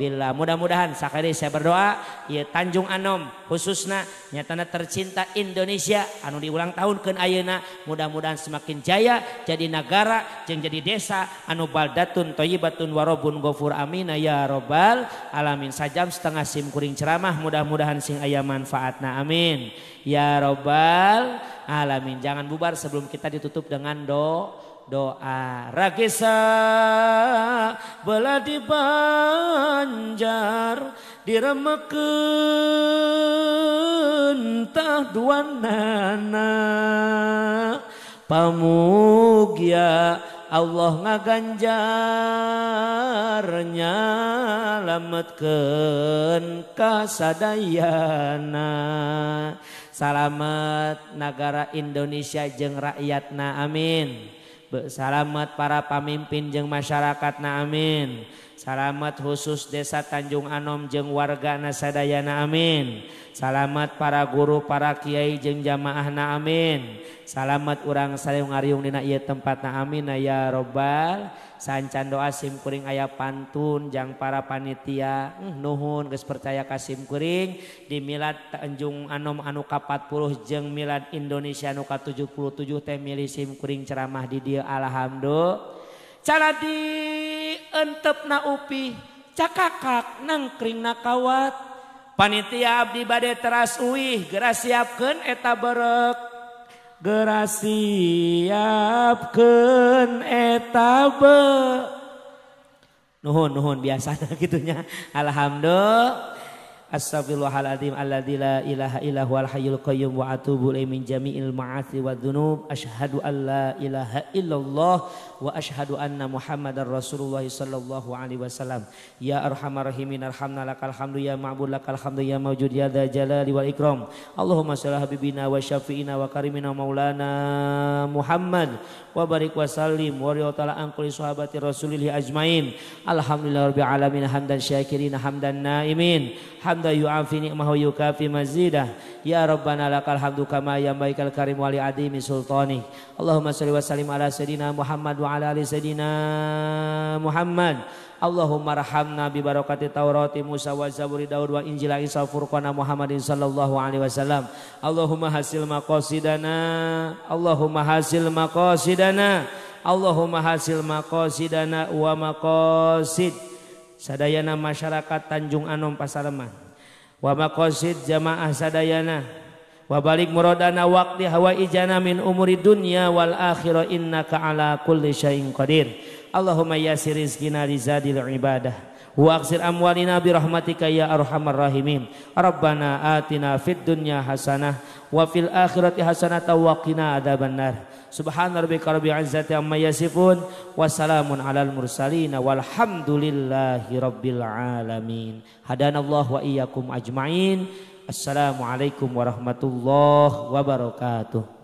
Bila mudah-mudahan sakali saya berdoa ieu Tanjung Anom khususna nyatana tercinta Indonesia anu diulang tahunkeun ayeuna, mudah-mudahan semakin jaya jadi negara jeung jadi desa anu baldatun thayyibatun warabun ghafur amin ya robbal alamin. Sajam setengah sim kuring ceramah, mudah-mudahan sing aya manfaatna amin ya robbal alamin. Jangan bubar sebelum kita ditutup dengan doa. Ragesa bela di Banjar diremekeun tah duanana pamugia Allah ngaganjarnya lametkeun kasadayana. Salamet negara Indonesia jeung rakyatna amin. Salamet para pamimpin jeung masyarakatna amin. Salamet khusus desa Tanjung Anom jeung wargana sadayana amin. Salamet para guru para kiai jeung jamaahna amin. Salamet urang sareung ngariung dina ieu tempatna amin ya robbal. Sancan doa sim kuring aya pantun jang para panitia nuhun geus percaya ka sim kuring di milad Tanjung Anom anu ka-40 jeung milad Indonesia anu ka-77 teh milih sim kuring ceramah di dieu alhamdulillah. Cara di entepna upi cakakak nangkringna kawat panitia abdi bade teras uih geura siapkeun eta beurek. Geura siapkeun eta nuhun biasana gitunya alhamdulillah. Astaghfirullahaladzim alladzi la ilaha illa huwal hayyul qayyum wa atubu ilaihi min jami'il ma'asi wadzunub. Asyhadu an la ilaha illallah wa asyhadu anna Muhammadar Rasulullah sallallahu alaihi wasallam. Ya arhamar rahimin arhamna lakal hamdu ya ma'bud lakal hamdu ya mawjud ya dzal jalali wal ikram. Allahumma shalli habibina wa syafi'ina wa karimina maulana Muhammad wa barik wa sallim wa ta'ala an kulli sahabati rasulillah ajmain. Alhamdulillah rabbil alamin hamdan syakirin hamdan naimin. Hamda yu'afi ni'mahu yukafi mazidah. Ya Rabbana lakal hamdu kama yambaikal karim wali adimi sultani. Allahumma salli wa sallim ala sayyidina Muhammad wa ala ali sayyidina Muhammad. Allahumma rahamna bi barakati Taurati Musa wa Zaburi Daud wa Injil Isa Furqana Muhammadin sallallahu alaihi wasallam. Allahumma hasil maqasidana. Allahumma hasil maqasidana. Allahumma hasil maqasidana wa maqasid sadayana masyarakat Tanjung Anom Pasaleman wa maqasid jamaah sadayana wa balik muradana waqti hawaijana min umuri dunya wal akhirah innaka ala kulli syai'in qadir. Allahumma yassir rizqina rizadil ibadah wa aksir amwalina bi rahmatika ya arhamar rahimin. Rabbana atina fid dunya hasanah wa fil akhirati hasanah wa qina adzabannar. Subhana rabbika rabbil izzati amma yasifun wa salamun alal mursalin walhamdulillahi rabbil alamin. Hadanallahu wa iyyakum ajmain. Assalamualaikum warahmatullahi wabarakatuh.